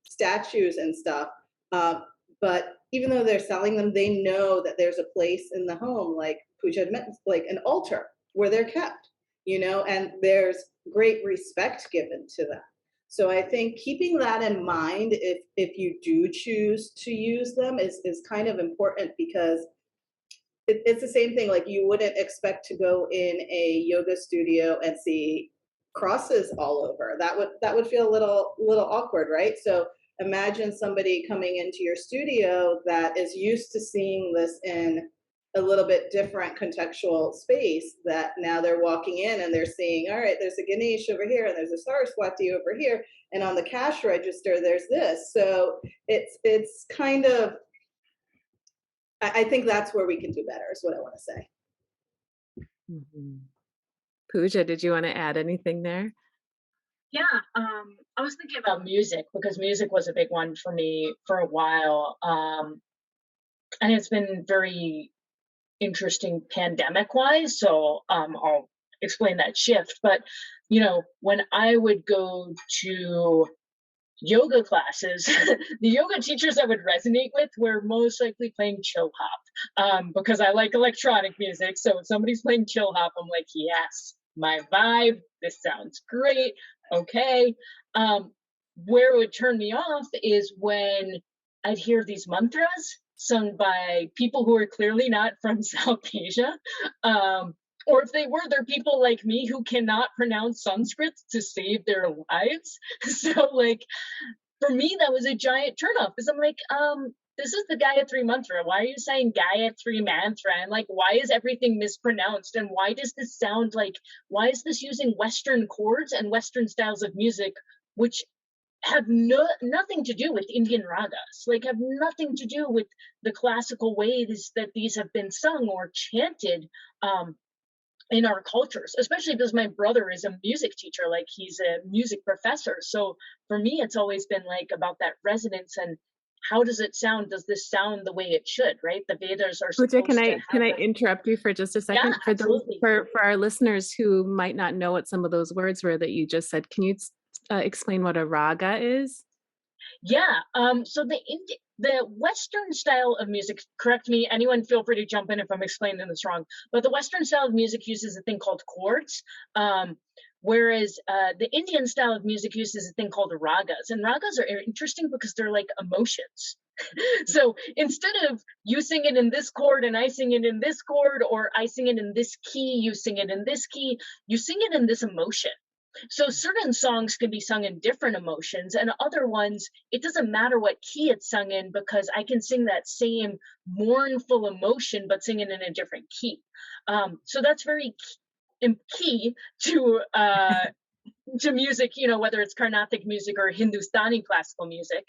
statues and stuff. But even though they're selling them, they know that there's a place in the home, like Pooja had mentioned, like an altar where they're kept, and there's great respect given to them. So I think keeping that in mind, if you do choose to use them, is kind of important, because it's the same thing. Like, you wouldn't expect to go in a yoga studio and see crosses all over. That would feel a little awkward, right? So imagine somebody coming into your studio that is used to seeing this in a little bit different contextual space, that now they're walking in and they're seeing, all right, there's a Ganesh over here and there's a Saraswati over here, and on the cash register there's this. So it's kind of, I think that's where we can do better, is what I want to say. Mm-hmm. Pooja, did you want to add anything there? Yeah, I was thinking about music, because music was a big one for me for a while. And it's been very interesting pandemic-wise, so I'll explain that shift. But, when I would go to yoga classes, the yoga teachers I would resonate with were most likely playing chill hop, because I like electronic music. So if somebody's playing chill hop, I'm like, yes, my vibe, this sounds great. Okay. Where it would turn me off is when I'd hear these mantras sung by people who are clearly not from South Asia. Or if they were, they're people like me who cannot pronounce Sanskrit to save their lives. So, like, for me, that was a giant turnoff, because I'm like, this is the Gayatri mantra. Why are you saying Gayatri mantra? And like, why is everything mispronounced? And why does this sound like, why is this using Western chords and Western styles of music, which have nothing to do with Indian ragas, like have nothing to do with the classical ways that these have been sung or chanted in our cultures, especially because my brother is a music teacher, like he's a music professor. So for me, it's always been like about that resonance and how does it sound? Does this sound the way it should, right? The Vedas are supposed Pooja, can I interrupt you for just a second? Yeah, for absolutely. For our listeners who might not know what some of those words were that you just said, can you explain what a raga is? Yeah. So the Western style of music, correct me, anyone feel free to jump in if I'm explaining this wrong, but the Western style of music uses a thing called chords, whereas the Indian style of music uses a thing called ragas. And ragas are interesting because they're like emotions. So instead of you sing it in this chord and I sing it in this chord, or I sing it in this key, you sing it in this key, you sing it in this emotion. So certain songs can be sung in different emotions, and other ones, it doesn't matter what key it's sung in, because I can sing that same mournful emotion, but sing it in a different key. So that's very key to music, whether it's Carnatic music or Hindustani classical music,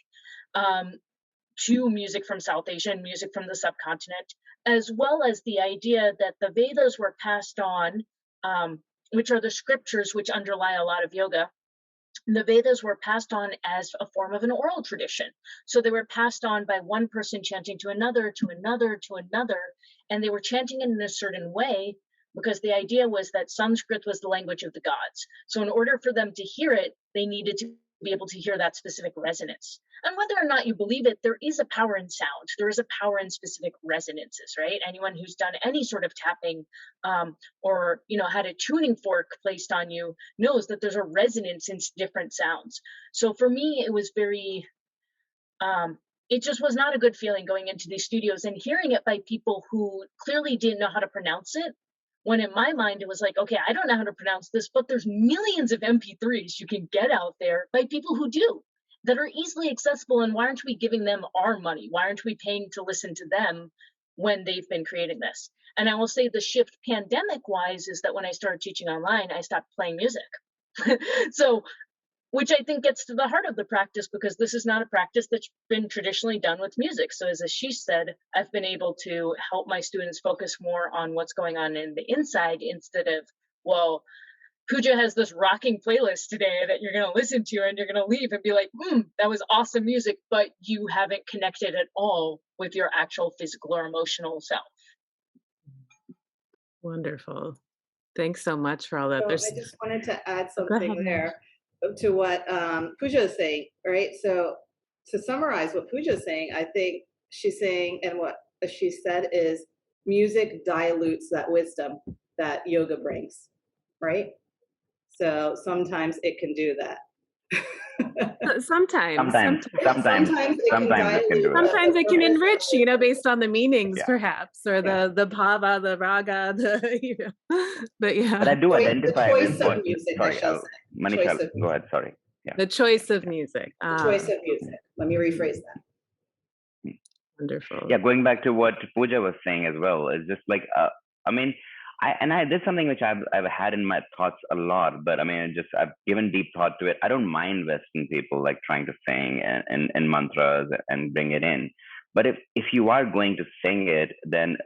to music from South Asia and music from the subcontinent, as well as the idea that the Vedas were passed on, which are the scriptures which underlie a lot of yoga. The Vedas were passed on as a form of an oral tradition. So they were passed on by one person chanting to another, to another, to another, and they were chanting it in a certain way because the idea was that Sanskrit was the language of the gods. So in order for them to hear it, they needed to be able to hear that specific resonance. And whether or not you believe it, there is a power in sound. There is a power in specific resonances, right? Anyone who's done any sort of tapping or had a tuning fork placed on you knows that there's a resonance in different sounds. So for me, it was very, it just was not a good feeling going into these studios and hearing it by people who clearly didn't know how to pronounce it. When in my mind, it was like, okay, I don't know how to pronounce this, but there's millions of MP3s you can get out there by people who do, that are easily accessible. And why aren't we giving them our money? Why aren't we paying to listen to them when they've been creating this. And I will say the shift pandemic wise is that when I started teaching online, I stopped playing music. So, which I think gets to the heart of the practice, because this is not a practice that's been traditionally done with music. So as Ashish said, I've been able to help my students focus more on what's going on in the inside instead of, well, Pooja has this rocking playlist today that you're going to listen to and you're going to leave and be like, that was awesome music, but you haven't connected at all with your actual physical or emotional self. Wonderful. Thanks so much for all that. So I just wanted to add something there to what Pooja is saying, right? So to summarize what Pooja is saying, I think she's saying, and what she said is, music dilutes that wisdom that yoga brings, right? So sometimes it can do that. Sometimes it can enrich, based on the meanings, perhaps, or the bhava, the raga, but yeah. But I do identify with what. Music, sorry, Monisha, go ahead. Sorry. Yeah. The choice of music. The choice of music. Let me rephrase that. Wonderful. Yeah, going back to what Pooja was saying as well, is just like, I did something which I've had in my thoughts a lot, but I've given deep thought to it. I don't mind Western people like trying to sing and mantras and bring it in. But if you are going to sing it, then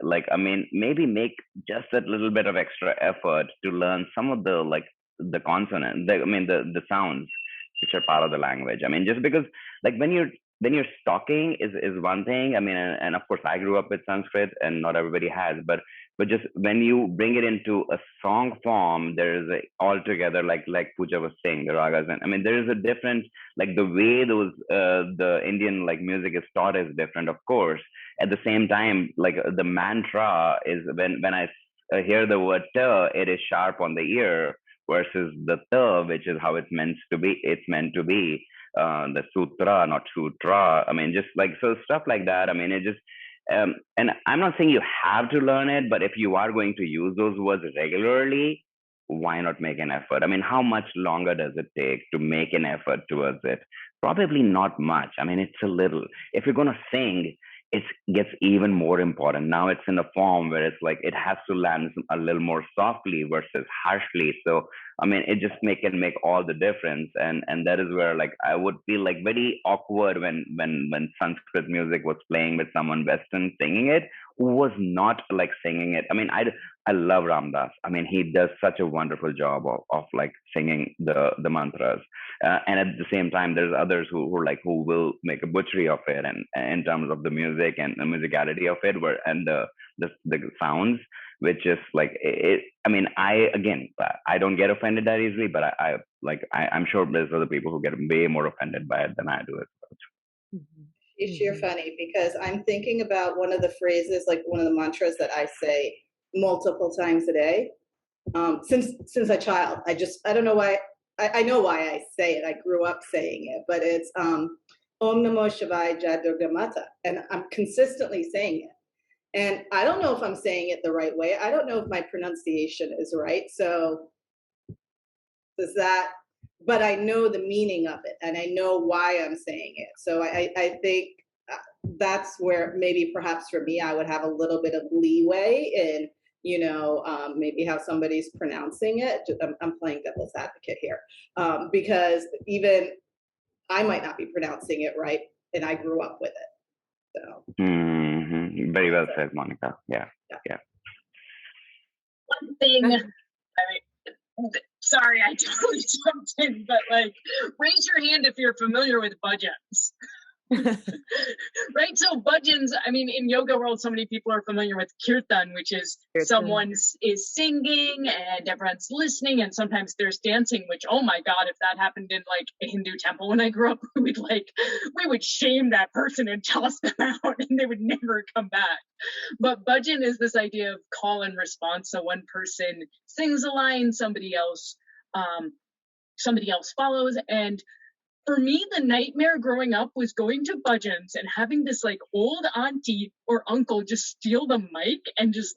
maybe make just that little bit of extra effort to learn some of the the consonants, the sounds which are part of the language. Just because when you're talking is one thing. And of course I grew up with Sanskrit and not everybody has, but just when you bring it into a song form, there is altogether, like Pooja was saying, the ragas, and there is a different, the way those the Indian music is taught is different, of course. At the same time, the mantra is, when I hear the word ta, it is sharp on the ear, versus the ta, which is how it's meant to be. It's meant to be the sutra, not sutra. Just so stuff like that. It just. And I'm not saying you have to learn it, but if you are going to use those words regularly, why not make an effort? How much longer does it take to make an effort towards it? Probably not much. It's a little. If you're going to sing, it gets even more important. Now it's in a form where it's it has to land a little more softly versus harshly. So, it just can make all the difference. And that is where I would feel very awkward when Sanskrit music was playing with someone Western singing it, who was not singing it. I love Ram Dass. He does such a wonderful job of singing the mantras. And at the same time, there's others who will make a butchery of it, and in terms of the music and the musicality of it, and the sounds, which is it. I don't get offended that easily, but I'm sure there's other people who get way more offended by it than I do as well. You're funny, because I'm thinking about one of the phrases, one of the mantras that I say multiple times a day, since a child. I don't know why. I know why I say it. I grew up saying it, but it's Om Namo Shivaya Jai Durga Mata, and I'm consistently saying it. And I don't know if I'm saying it the right way. I don't know if my pronunciation is right. So but I know the meaning of it, and I know why I'm saying it. So I think that's where maybe perhaps for me, I would have a little bit of leeway in, maybe how somebody's pronouncing it. I'm playing devil's advocate here, because even I might not be pronouncing it right, and I grew up with it. So. Mm-hmm. Very well said, Monica. Yeah. One thing, sorry, I totally jumped in, but raise your hand if you're familiar with bhajans. Right, so bhajans, in yoga world, so many people are familiar with kirtan, which is someone is singing and everyone's listening, and sometimes there's dancing, which, oh my god, if that happened in a Hindu temple when I grew up, we would shame that person and toss them out, and they would never come back. But bhajan is this idea of call and response. So one person sings a line, somebody else follows. And for me, the nightmare growing up was going to bhajans and having this old auntie or uncle just steal the mic and just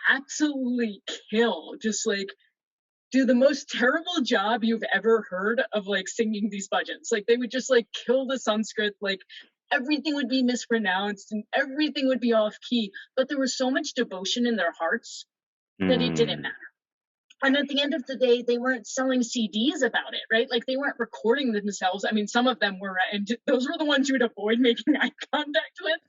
absolutely kill, just do the most terrible job you've ever heard of singing these bhajans. They would just kill the Sanskrit, everything would be mispronounced and everything would be off key. But there was so much devotion in their hearts that it didn't matter. And at the end of the day, they weren't selling CDs about it, right? Like they weren't recording themselves. I mean, some of them were, and those were the ones you would avoid making eye contact with.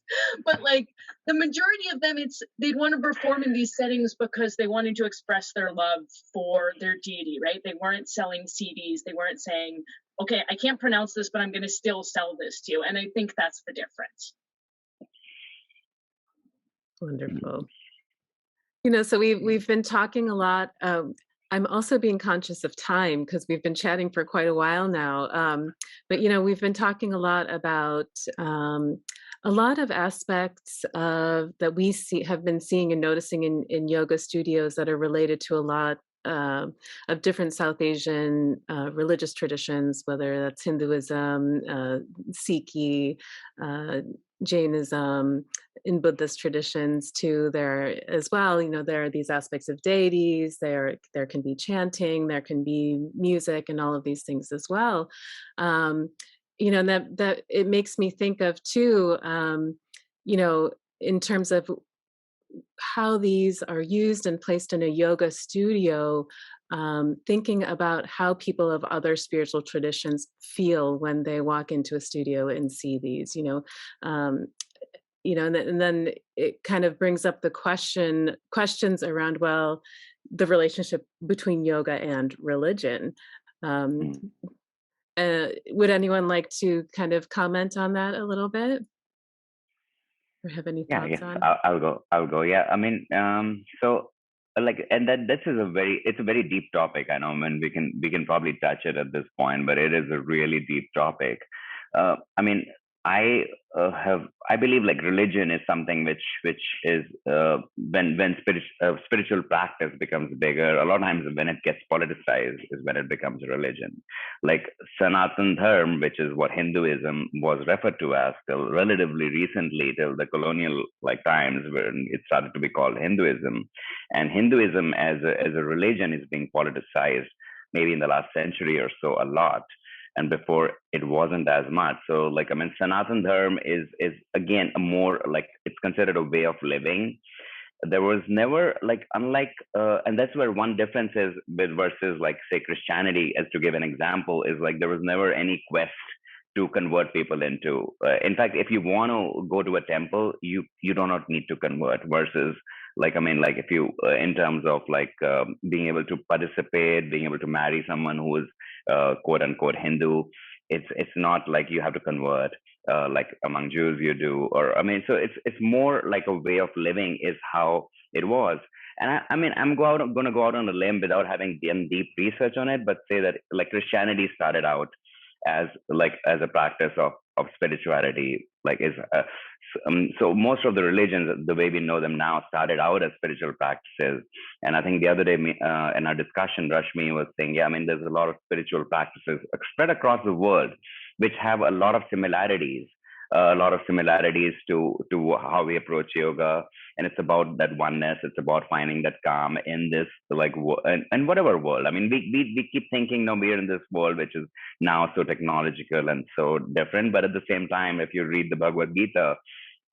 But like the majority of them, they'd want to perform in these settings because they wanted to express their love for their deity, right? They weren't selling CDs. They weren't saying, okay, I can't pronounce this, but I'm going to still sell this to you. And I think that's the difference. Wonderful. You know, so we've been talking a lot. I'm also being conscious of time because we've been chatting for quite a while now. But you know, we've been talking a lot about a lot of aspects that we have been seeing and noticing in yoga studios that are related to a lot of different South Asian religious traditions, whether that's Hinduism, Sikhi, Jainism, in Buddhist traditions too. There as well, you know, there are these aspects of deities. There can be chanting, there can be music, and all of these things as well. You know, and that it makes me think of too. You know, in terms of how these are used and placed in a yoga studio, thinking about how people of other spiritual traditions feel when they walk into a studio and see these, you know, and then it kind of brings up the questions around, well, the relationship between yoga and religion. Would anyone like to kind of comment on that a little bit? Or have any thoughts on? I'll go. Yeah. I mean, so like, and this is it's a very deep topic. I know, and we can probably touch it at this point, but it is a really deep topic. I mean, I believe like religion is something which is when spiritual practice becomes bigger. A lot of times when it gets politicized is when it becomes religion. Like Sanatan Dharma, which is what Hinduism was referred to as till relatively recently, till the colonial like times when it started to be called Hinduism, and Hinduism as a religion is being politicized maybe in the last century or so a lot. And before it wasn't as much. So like, I mean, Sanatan Dharma is again a more like, it's considered a way of living. There was never like, unlike, and that's where one difference is with versus like say Christianity, as to give an example, is like there was never any quest to convert people into. In fact, if you want to go to a temple, you do not need to convert versus like, I mean, like if you, in terms of like being able to participate, being able to marry someone who is quote unquote Hindu, it's not like you have to convert like among Jews you do, or I mean, so it's more like a way of living is how it was. And I mean, I'm going to go out on a limb without having done deep research on it, but say that like Christianity started out as a practice of spirituality, like is so most of the religions, the way we know them now, started out as spiritual practices. And I think the other day in our discussion, Rashmi was saying, yeah, I mean, there's a lot of spiritual practices spread across the world, which have a lot of similarities to how we approach yoga. And it's about that oneness. It's about finding that calm in this like and whatever world. I mean, we keep thinking, no, we're in this world which is now so technological and so different. But at the same time, if you read the Bhagavad Gita,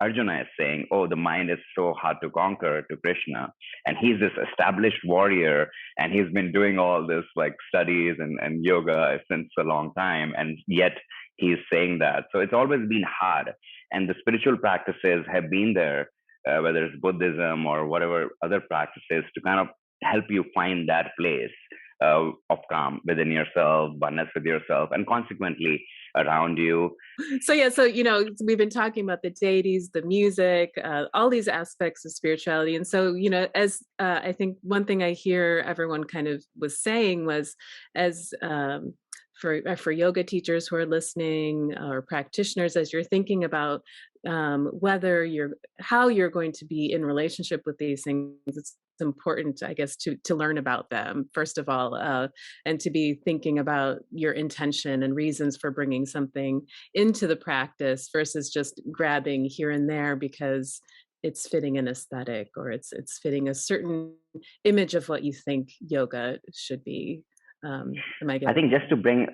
Arjuna is saying, oh, the mind is so hard to conquer to Krishna. And he's this established warrior, and he's been doing all this like studies and yoga since a long time. And yet he's saying that. So it's always been hard. And the spiritual practices have been there, whether it's Buddhism or whatever other practices, to kind of help you find that place of calm within yourself, oneness with yourself, and consequently around you. So yeah, so you know, we've been talking about the deities, the music, all these aspects of spirituality. And so, you know, as I think one thing I hear everyone kind of was saying was, as for yoga teachers who are listening or practitioners, as you're thinking about how you're going to be in relationship with these things, it's important, I guess, to learn about them first of all, and to be thinking about your intention and reasons for bringing something into the practice versus just grabbing here and there because it's fitting an aesthetic or it's fitting a certain image of what you think yoga should be. I think just to bring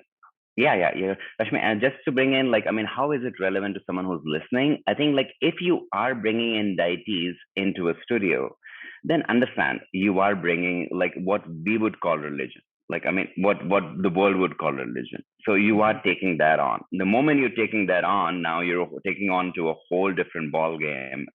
Yeah. Rashmi, and just to bring in, like, I mean, how is it relevant to someone who's listening? I think, like, if you are bringing in deities into a studio, then understand you are bringing, like, what we would call religion. Like, I mean, what the world would call religion. So you are taking that on. The moment you're taking that on, now you're taking on to a whole different ball game.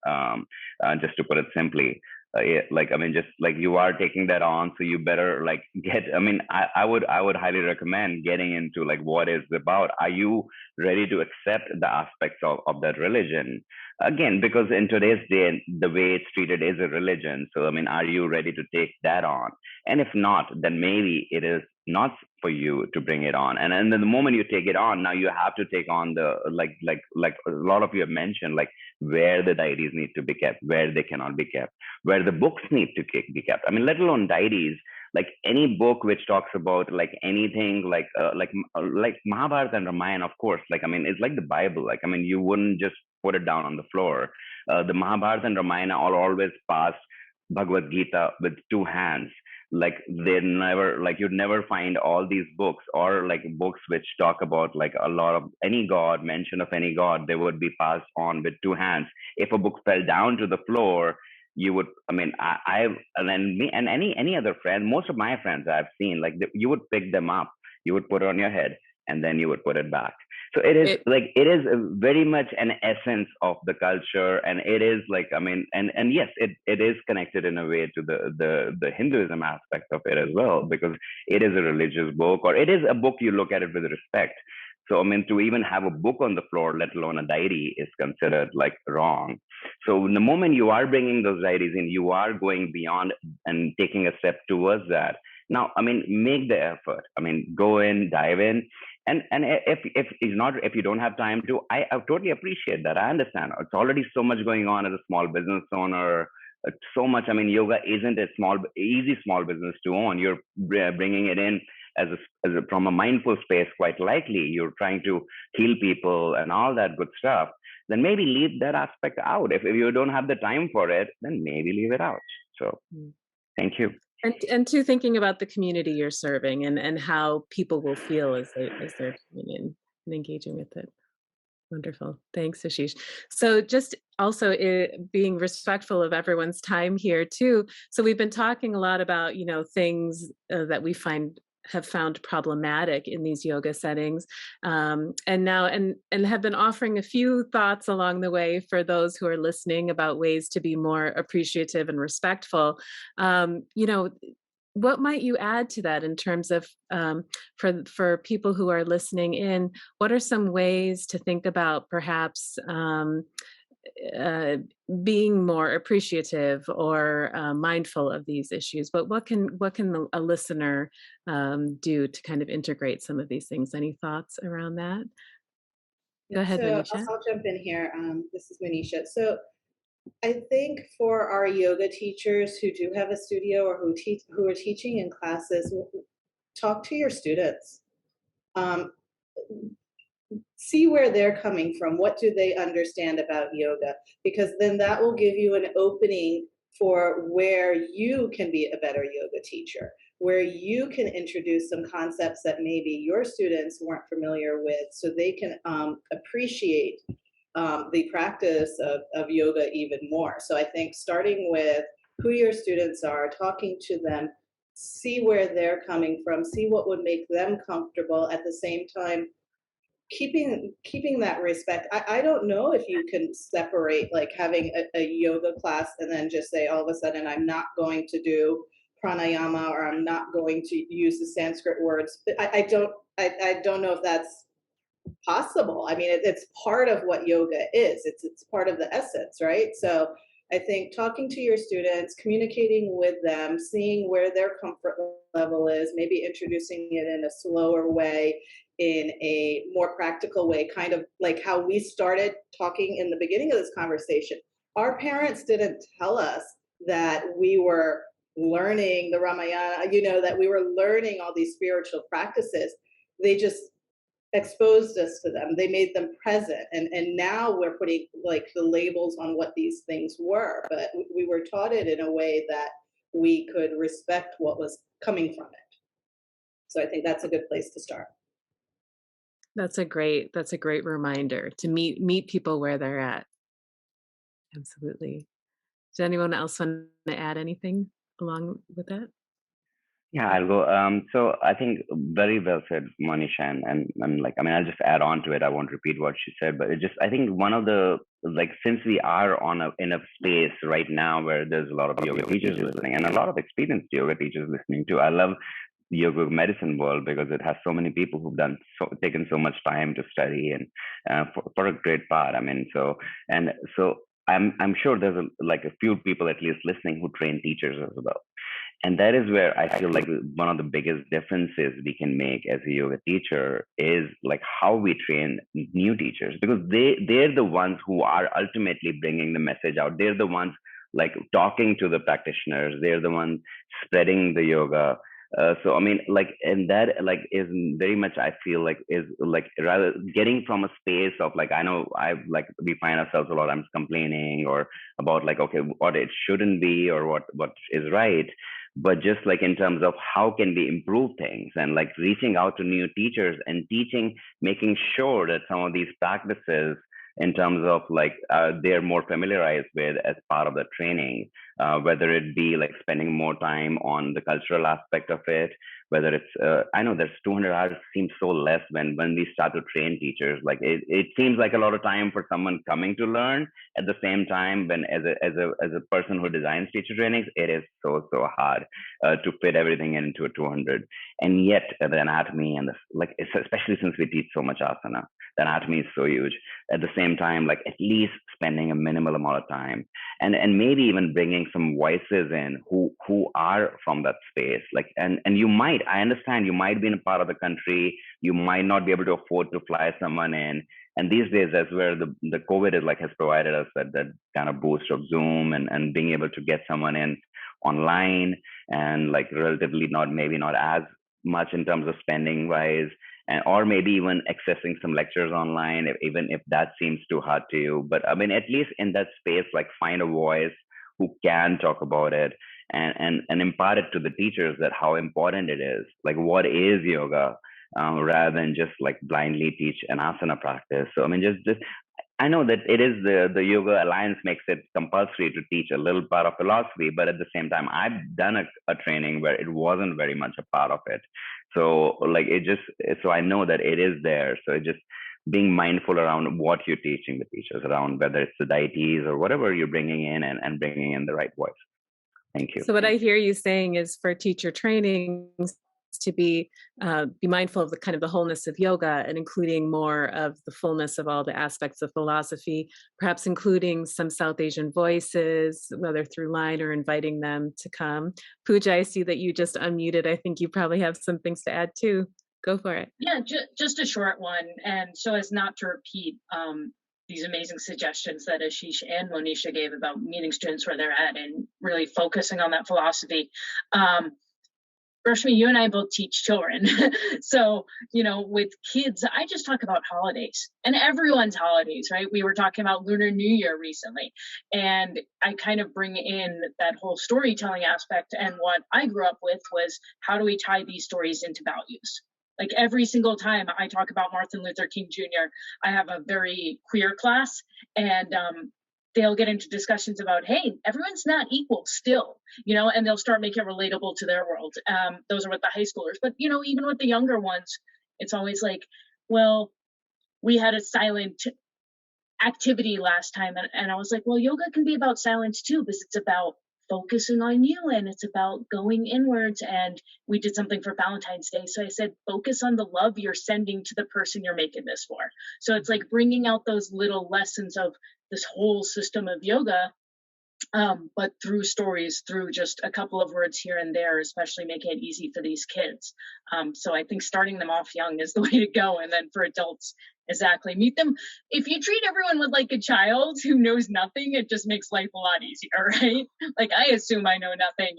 Just to put it simply, yeah, like, I mean, just like you are taking that on, so you better, like, get, I mean, I would highly recommend getting into, like, what is about. Are you ready to accept the aspects of that religion? Again, because in today's day, the way it's treated is a religion. So, I mean, are you ready to take that on? And if not, then maybe it is not for you to bring it on. And then the moment you take it on, now you have to take on the, like a lot of you have mentioned, like, where the deities need to be kept, where they cannot be kept, where the books need to be kept. I mean, let alone deities, like any book which talks about, like, anything, like Mahabharata and Ramayana, of course. Like, I mean, it's like the Bible. Like, I mean, you wouldn't just put it down on the floor. The Mahabharata and Ramayana are always passed Bhagavad Gita with two hands. Like, they never, like, you'd never find all these books, or like books which talk about, like, a lot of any god, mention of any god, they would be passed on with two hands. If a book fell down to the floor, you would, I mean, I and then me and any other friend, most of my friends I've seen, like, you would pick them up, you would put it on your head, and then you would put it back. So it is very much an essence of the culture, and it is, like, I mean, and yes, it is connected in a way to the Hinduism aspect of it as well, because it is a religious book, or it is a book you look at it with respect. So, I mean, to even have a book on the floor, let alone a diary, is considered, like, wrong. So the moment you are bringing those diaries in, you are going beyond and taking a step towards that. Now, I mean, make the effort. I mean, go in, dive in, and if you don't have time to, I totally appreciate that. I understand. It's already so much going on as a small business owner. So much. I mean, yoga isn't a easy small business to own. You're bringing it in from a mindful space. Quite likely, you're trying to heal people and all that good stuff. Then maybe leave that aspect out. If you don't have the time for it, then maybe leave it out. So, thank you. And to thinking about the community you're serving, and how people will feel as they're coming in and engaging with it. Wonderful. Thanks, Ashish. So just also being respectful of everyone's time here too. So we've been talking a lot about, things that we have found problematic in these yoga settings, and have been offering a few thoughts along the way for those who are listening about ways to be more appreciative and respectful. What might you add to that in terms of, for people who are listening in, what are some ways to think about perhaps being more appreciative or mindful of these issues? But what can a listener do to kind of integrate some of these things? Any thoughts around that? Go ahead, So Monisha. I'll jump in here. This is Monisha. So I think for our yoga teachers who do have a studio, or who are teaching in classes, talk to your students. See where they're coming from. What do they understand about yoga? Because then that will give you an opening for where you can be a better yoga teacher, where you can introduce some concepts that maybe your students weren't familiar with, so they can appreciate the practice of yoga even more. So I think starting with who your students are, talking to them, see where they're coming from, see what would make them comfortable, at the same time keeping that respect. I don't know if you can separate, like, having a yoga class and then just say all of a sudden I'm not going to do pranayama, or I'm not going to use the Sanskrit words. But I don't know if that's possible. I mean, it's part of what yoga is. It's part of the essence, right? So I think talking to your students, communicating with them, seeing where their comfort level is, maybe introducing it in a slower way, in a more practical way, kind of like how we started talking in the beginning of this conversation. Our parents didn't tell us that we were learning the Ramayana, that we were learning all these spiritual practices. They just exposed us to them. They made them present. And now we're putting, like, the labels on what these things were. But we were taught it in a way that we could respect what was coming from it. So I think that's a good place to start. That's a great reminder to meet people where they're at. Absolutely. Does anyone else want to add anything along with that? Yeah, I'll go. So I think very well said, Monisha, and like, I mean, I'll just add on to it. I won't repeat what she said, but it just, I think one of the, like, since we are in a space right now where there's a lot of yoga teachers listening and a lot of experienced yoga teachers listening too. I love the yoga medicine world because it has so many people who've taken so much time to study and for a great part. I mean, so I'm sure there's like a few people at least listening who train teachers as well. And that is where I feel like one of the biggest differences we can make as a yoga teacher is like how we train new teachers, because they're the ones who are ultimately bringing the message out. They're the ones like talking to the practitioners. They're the ones spreading the yoga. So I mean, like, and that like is very much, I feel like, is like rather getting from a space of like, I know we find ourselves a lot of times complaining or about like, okay, what it shouldn't be or what is right, but just like in terms of how can we improve things and like reaching out to new teachers and teaching, making sure that some of these practices in terms of like they're more familiarized with as part of the training, whether it be like spending more time on the cultural aspect of it, whether it's I know there's 200 hours seems so less when we start to train teachers. Like it seems like a lot of time for someone coming to learn. At the same time, when as a person who designs teacher trainings, it is so hard to fit everything into a 200. And yet the anatomy and especially since we teach so much asana, the anatomy is so huge. At the same time, like at least spending a minimal amount of time and maybe even bringing some voices in who are from that space. Like, and I understand you might be in a part of the country, you might not be able to afford to fly someone in. And these days, that's where the COVID is like has provided us that kind of boost of Zoom and being able to get someone in online and like relatively not as much in terms of spending wise, and or maybe even accessing some lectures online, even if that seems too hard to you. But I mean, at least in that space, like find a voice who can talk about it and impart it to the teachers that how important it is, like what is yoga, rather than just like blindly teach an asana practice. So I mean, just I know that it is the Yoga Alliance makes it compulsory to teach a little part of philosophy, but at the same time, I've done a training where it wasn't very much a part of it. So like so I know that it is there. So it just being mindful around what you're teaching the teachers around, whether it's the deities or whatever you're bringing in and bringing in the right voice. Thank you. So what I hear you saying is for teacher trainings to be mindful of the kind of the wholeness of yoga and including more of the fullness of all the aspects of philosophy, perhaps including some South Asian voices, whether through line or inviting them to come. Pooja, I see that you just unmuted. I think you probably have some things to add too. Go for it. Yeah, just a short one. And so as not to repeat these amazing suggestions that Ashish and Monisha gave about meeting students where they're at and really focusing on that philosophy. Rashmi, you and I both teach children. So, with kids, I just talk about holidays and everyone's holidays, right? We were talking about Lunar New Year recently, and I kind of bring in that whole storytelling aspect. And what I grew up with was how do we tie these stories into values? Like every single time I talk about Martin Luther King Jr., I have a very queer class, and they'll get into discussions about, hey, everyone's not equal still, and they'll start making it relatable to their world. Those are with the high schoolers. But, even with the younger ones, it's always like, well, we had a silent activity last time. And I was like, well, yoga can be about silence too, because it's about focusing on you and it's about going inwards. And we did something for Valentine's Day. So I said, focus on the love you're sending to the person you're making this for. So it's like bringing out those little lessons of this whole system of yoga, but through stories, through just a couple of words here and there, especially making it easy for these kids. So I think starting them off young is the way to go. And then for adults, exactly, meet them. If you treat everyone with like a child who knows nothing, it just makes life a lot easier, right? Like I assume I know nothing,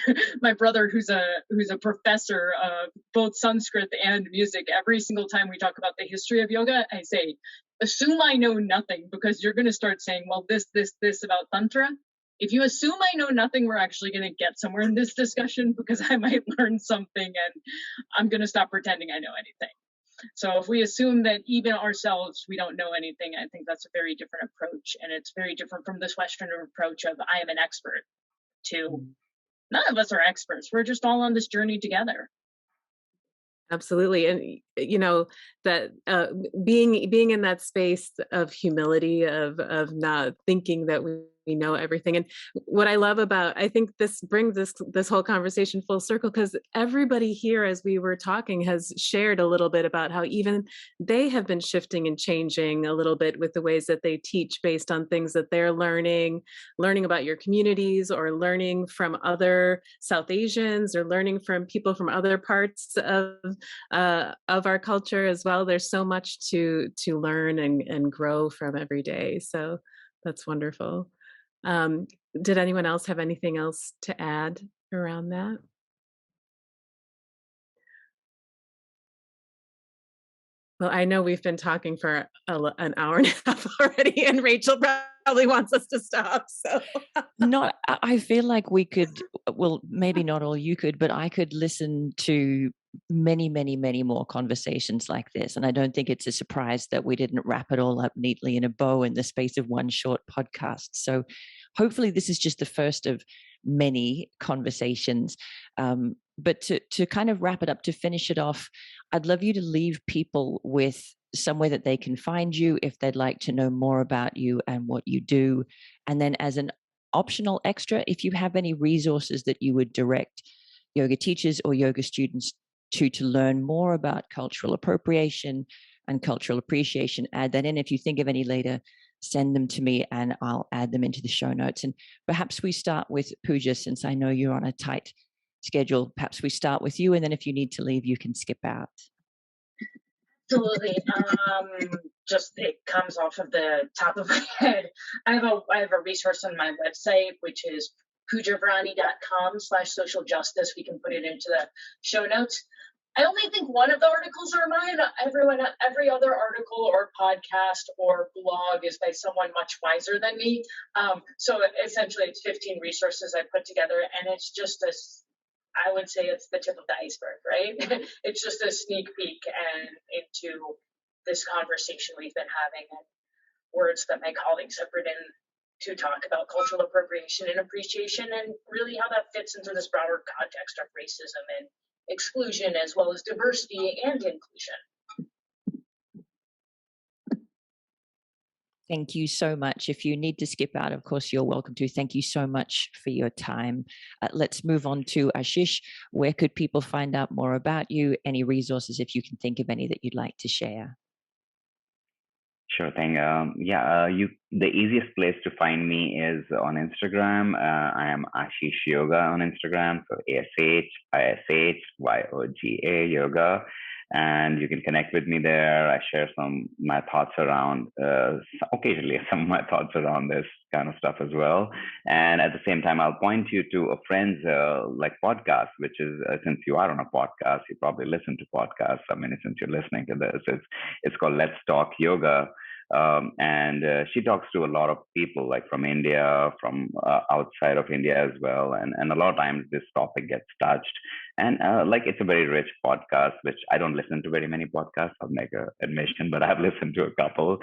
and my brother, who's a professor of both Sanskrit and music, every single time we talk about the history of yoga, I say, assume I know nothing, because you're going to start saying, well, this about Tantra. If you assume I know nothing, we're actually going to get somewhere in this discussion, because I might learn something and I'm going to stop pretending I know anything. So if we assume that even ourselves, we don't know anything, I think that's a very different approach. And it's very different from this Western approach of I am an expert to none of us are experts. We're just all on this journey together. Absolutely. And that being in that space of humility, of not thinking that we know everything. And what I love about, I think this brings this whole conversation full circle, because everybody here, as we were talking, has shared a little bit about how even they have been shifting and changing a little bit with the ways that they teach based on things that they're learning about your communities, or learning from other South Asians, or learning from people from other parts of our culture as well. There's so much to learn and grow from every day. So that's wonderful. Did anyone else have anything else to add around that? Well, I know we've been talking for an hour and a half already, and Rachel probably wants us to stop. So, I feel like we could, well, maybe not all you could, but I could listen to many, many, many more conversations like this. And I don't think it's a surprise that we didn't wrap it all up neatly in a bow in the space of one short podcast. So hopefully this is just the first of many conversations. But to kind of wrap it up, to finish it off, I'd love you to leave people with somewhere that they can find you if they'd like to know more about you and what you do. And then as an optional extra, if you have any resources that you would direct yoga teachers or yoga students to learn more about cultural appropriation and cultural appreciation, add that in. If you think of any later, send them to me and I'll add them into the show notes. And perhaps we start with Pooja, since I know you're on a tight schedule. Perhaps we start with you, and then if you need to leave, you can skip out. Absolutely. Just it comes off of the top of my head. I have a resource on my website, which is poojavirani.com/social justice. We can put it into the show notes. I only think one of the articles are mine. Every other article or podcast or blog is by someone much wiser than me. So essentially it's 15 resources I put together, and it's just I would say it's the tip of the iceberg, right? It's just a sneak peek into this conversation we've been having, and words that my colleagues have written to talk about cultural appropriation and appreciation, and really how that fits into this broader context of racism and exclusion, as well as diversity and inclusion. Thank you so much. If you need to skip out, of course, you're welcome to. Thank you so much for your time. Let's move on to Ashish. Where could people find out more about you? Any resources, if you can think of any that you'd like to share? Sure thing. The easiest place to find me is on Instagram. I am Ashish Yoga on Instagram. So ASHISHYOGA Yoga. And you can connect with me there. I share my thoughts around, occasionally some of my thoughts around this kind of stuff as well. And at the same time, I'll point you to a friend's podcast, which is, since you are on a podcast, you probably listen to podcasts. I mean, since you're listening to this, it's called Let's Talk Yoga. And she talks to a lot of people, like from India, from outside of India as well. And a lot of times this topic gets touched. And it's a very rich podcast, which I don't listen to very many podcasts. I'll make an admission, but I've listened to a couple.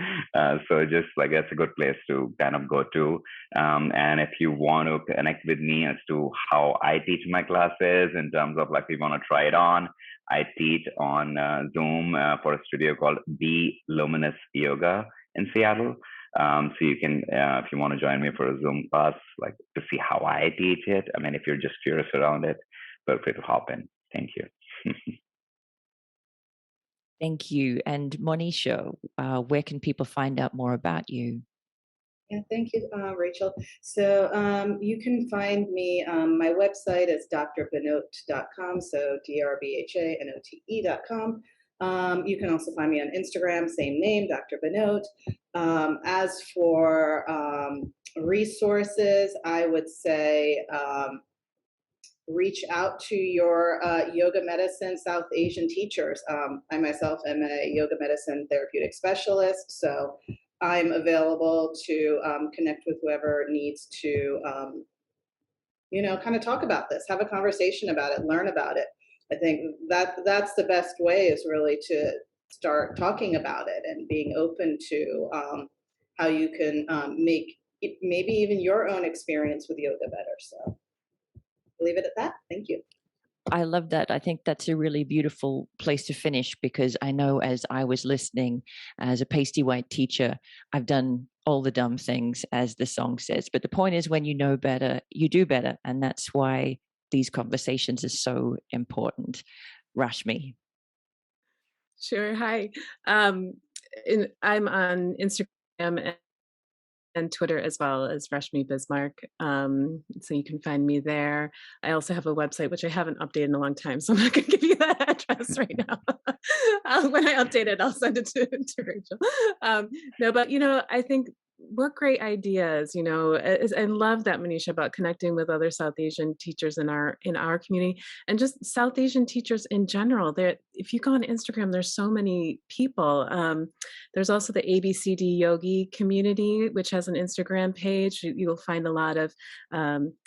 So just that's a good place to kind of go to. And if you want to connect with me as to how I teach my classes, in terms of if you want to try it on, I teach on Zoom for a studio called Be Luminous Yoga in Seattle. So you can, if you want to join me for a Zoom class, to see how I teach it. I mean, if you're just curious around it, feel free to hop in. Thank you. Thank you. And Monisha, where can people find out more about you? Yeah, thank you, Rachel. So you can find me, my website is drbhanote.com, so DRBHANOTE.com. You can also find me on Instagram, same name, Dr. Bhanote. As for resources, I would say reach out to your yoga medicine South Asian teachers. I myself am a yoga medicine therapeutic specialist, so I'm available to connect with whoever needs to, kind of talk about this, have a conversation about it, learn about it. I think that's the best way, is really to start talking about it and being open to how you can make maybe even your own experience with yoga better. So I'll leave it at that. Thank you. I love that. I think that's a really beautiful place to finish, because I know as I was listening as a pasty white teacher, I've done all the dumb things, as the song says. But the point is, when you know better, you do better. And that's why these conversations are so important. Rashmi. Sure. Hi. I'm on Instagram and Twitter as well as Rashmi Bismark. So you can find me there. I also have a website, which I haven't updated in a long time, so I'm not going to give you that address right now. When I update it, I'll send it to Rachel. No, but, I think what great ideas, I love that, Monisha, about connecting with other South Asian teachers in our community, and just South Asian teachers in general. If you go on Instagram, there's so many people. There's also the ABCD Yogi community, which has an Instagram page. You'll find a lot of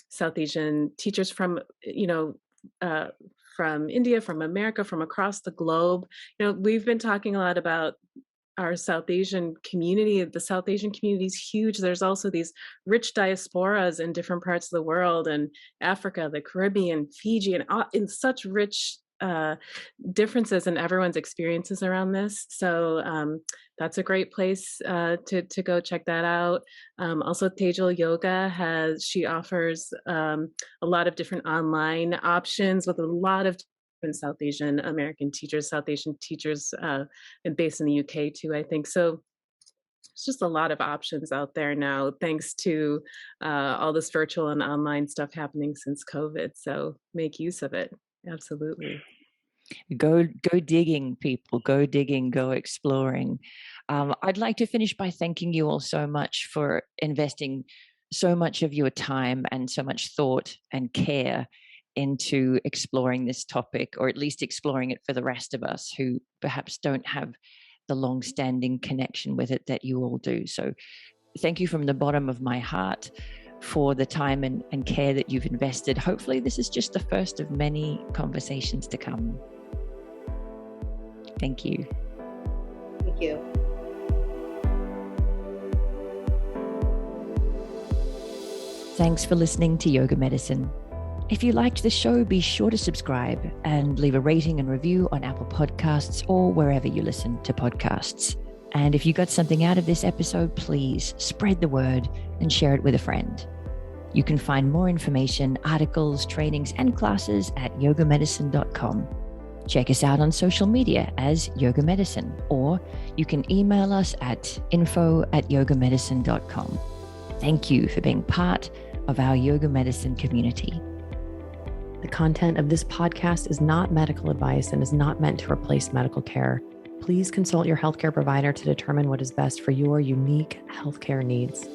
South Asian teachers from India, from America, from across the globe. We've been talking a lot about our South Asian community. The South Asian community is huge. There's also these rich diasporas in different parts of the world, and Africa, the Caribbean, Fiji, and in such rich differences in everyone's experiences around this. So that's a great place to go check that out. Also, Tejal Yoga she offers a lot of different online options with a lot of South Asian American teachers, South Asian teachers, and based in the UK too, I think. So it's just a lot of options out there now, thanks to all this virtual and online stuff happening since COVID. So make use of it. Absolutely. Go digging, people. Go digging, go exploring. I'd like to finish by thanking you all so much for investing so much of your time and so much thought and care into exploring this topic, or at least exploring it for the rest of us who perhaps don't have the long-standing connection with it that you all do. So thank you from the bottom of my heart for the time and care that you've invested. Hopefully this is just the first of many conversations to come. Thank you. Thank you. Thanks for listening to Yoga Medicine. If you liked the show, be sure to subscribe and leave a rating and review on Apple Podcasts or wherever you listen to podcasts. And if you got something out of this episode, please spread the word and share it with a friend. You can find more information, articles, trainings, and classes at yogamedicine.com. Check us out on social media as Yoga Medicine, or you can email us at info@yogamedicine.com. Thank you for being part of our Yoga Medicine community. The content of this podcast is not medical advice and is not meant to replace medical care. Please consult your healthcare provider to determine what is best for your unique healthcare needs.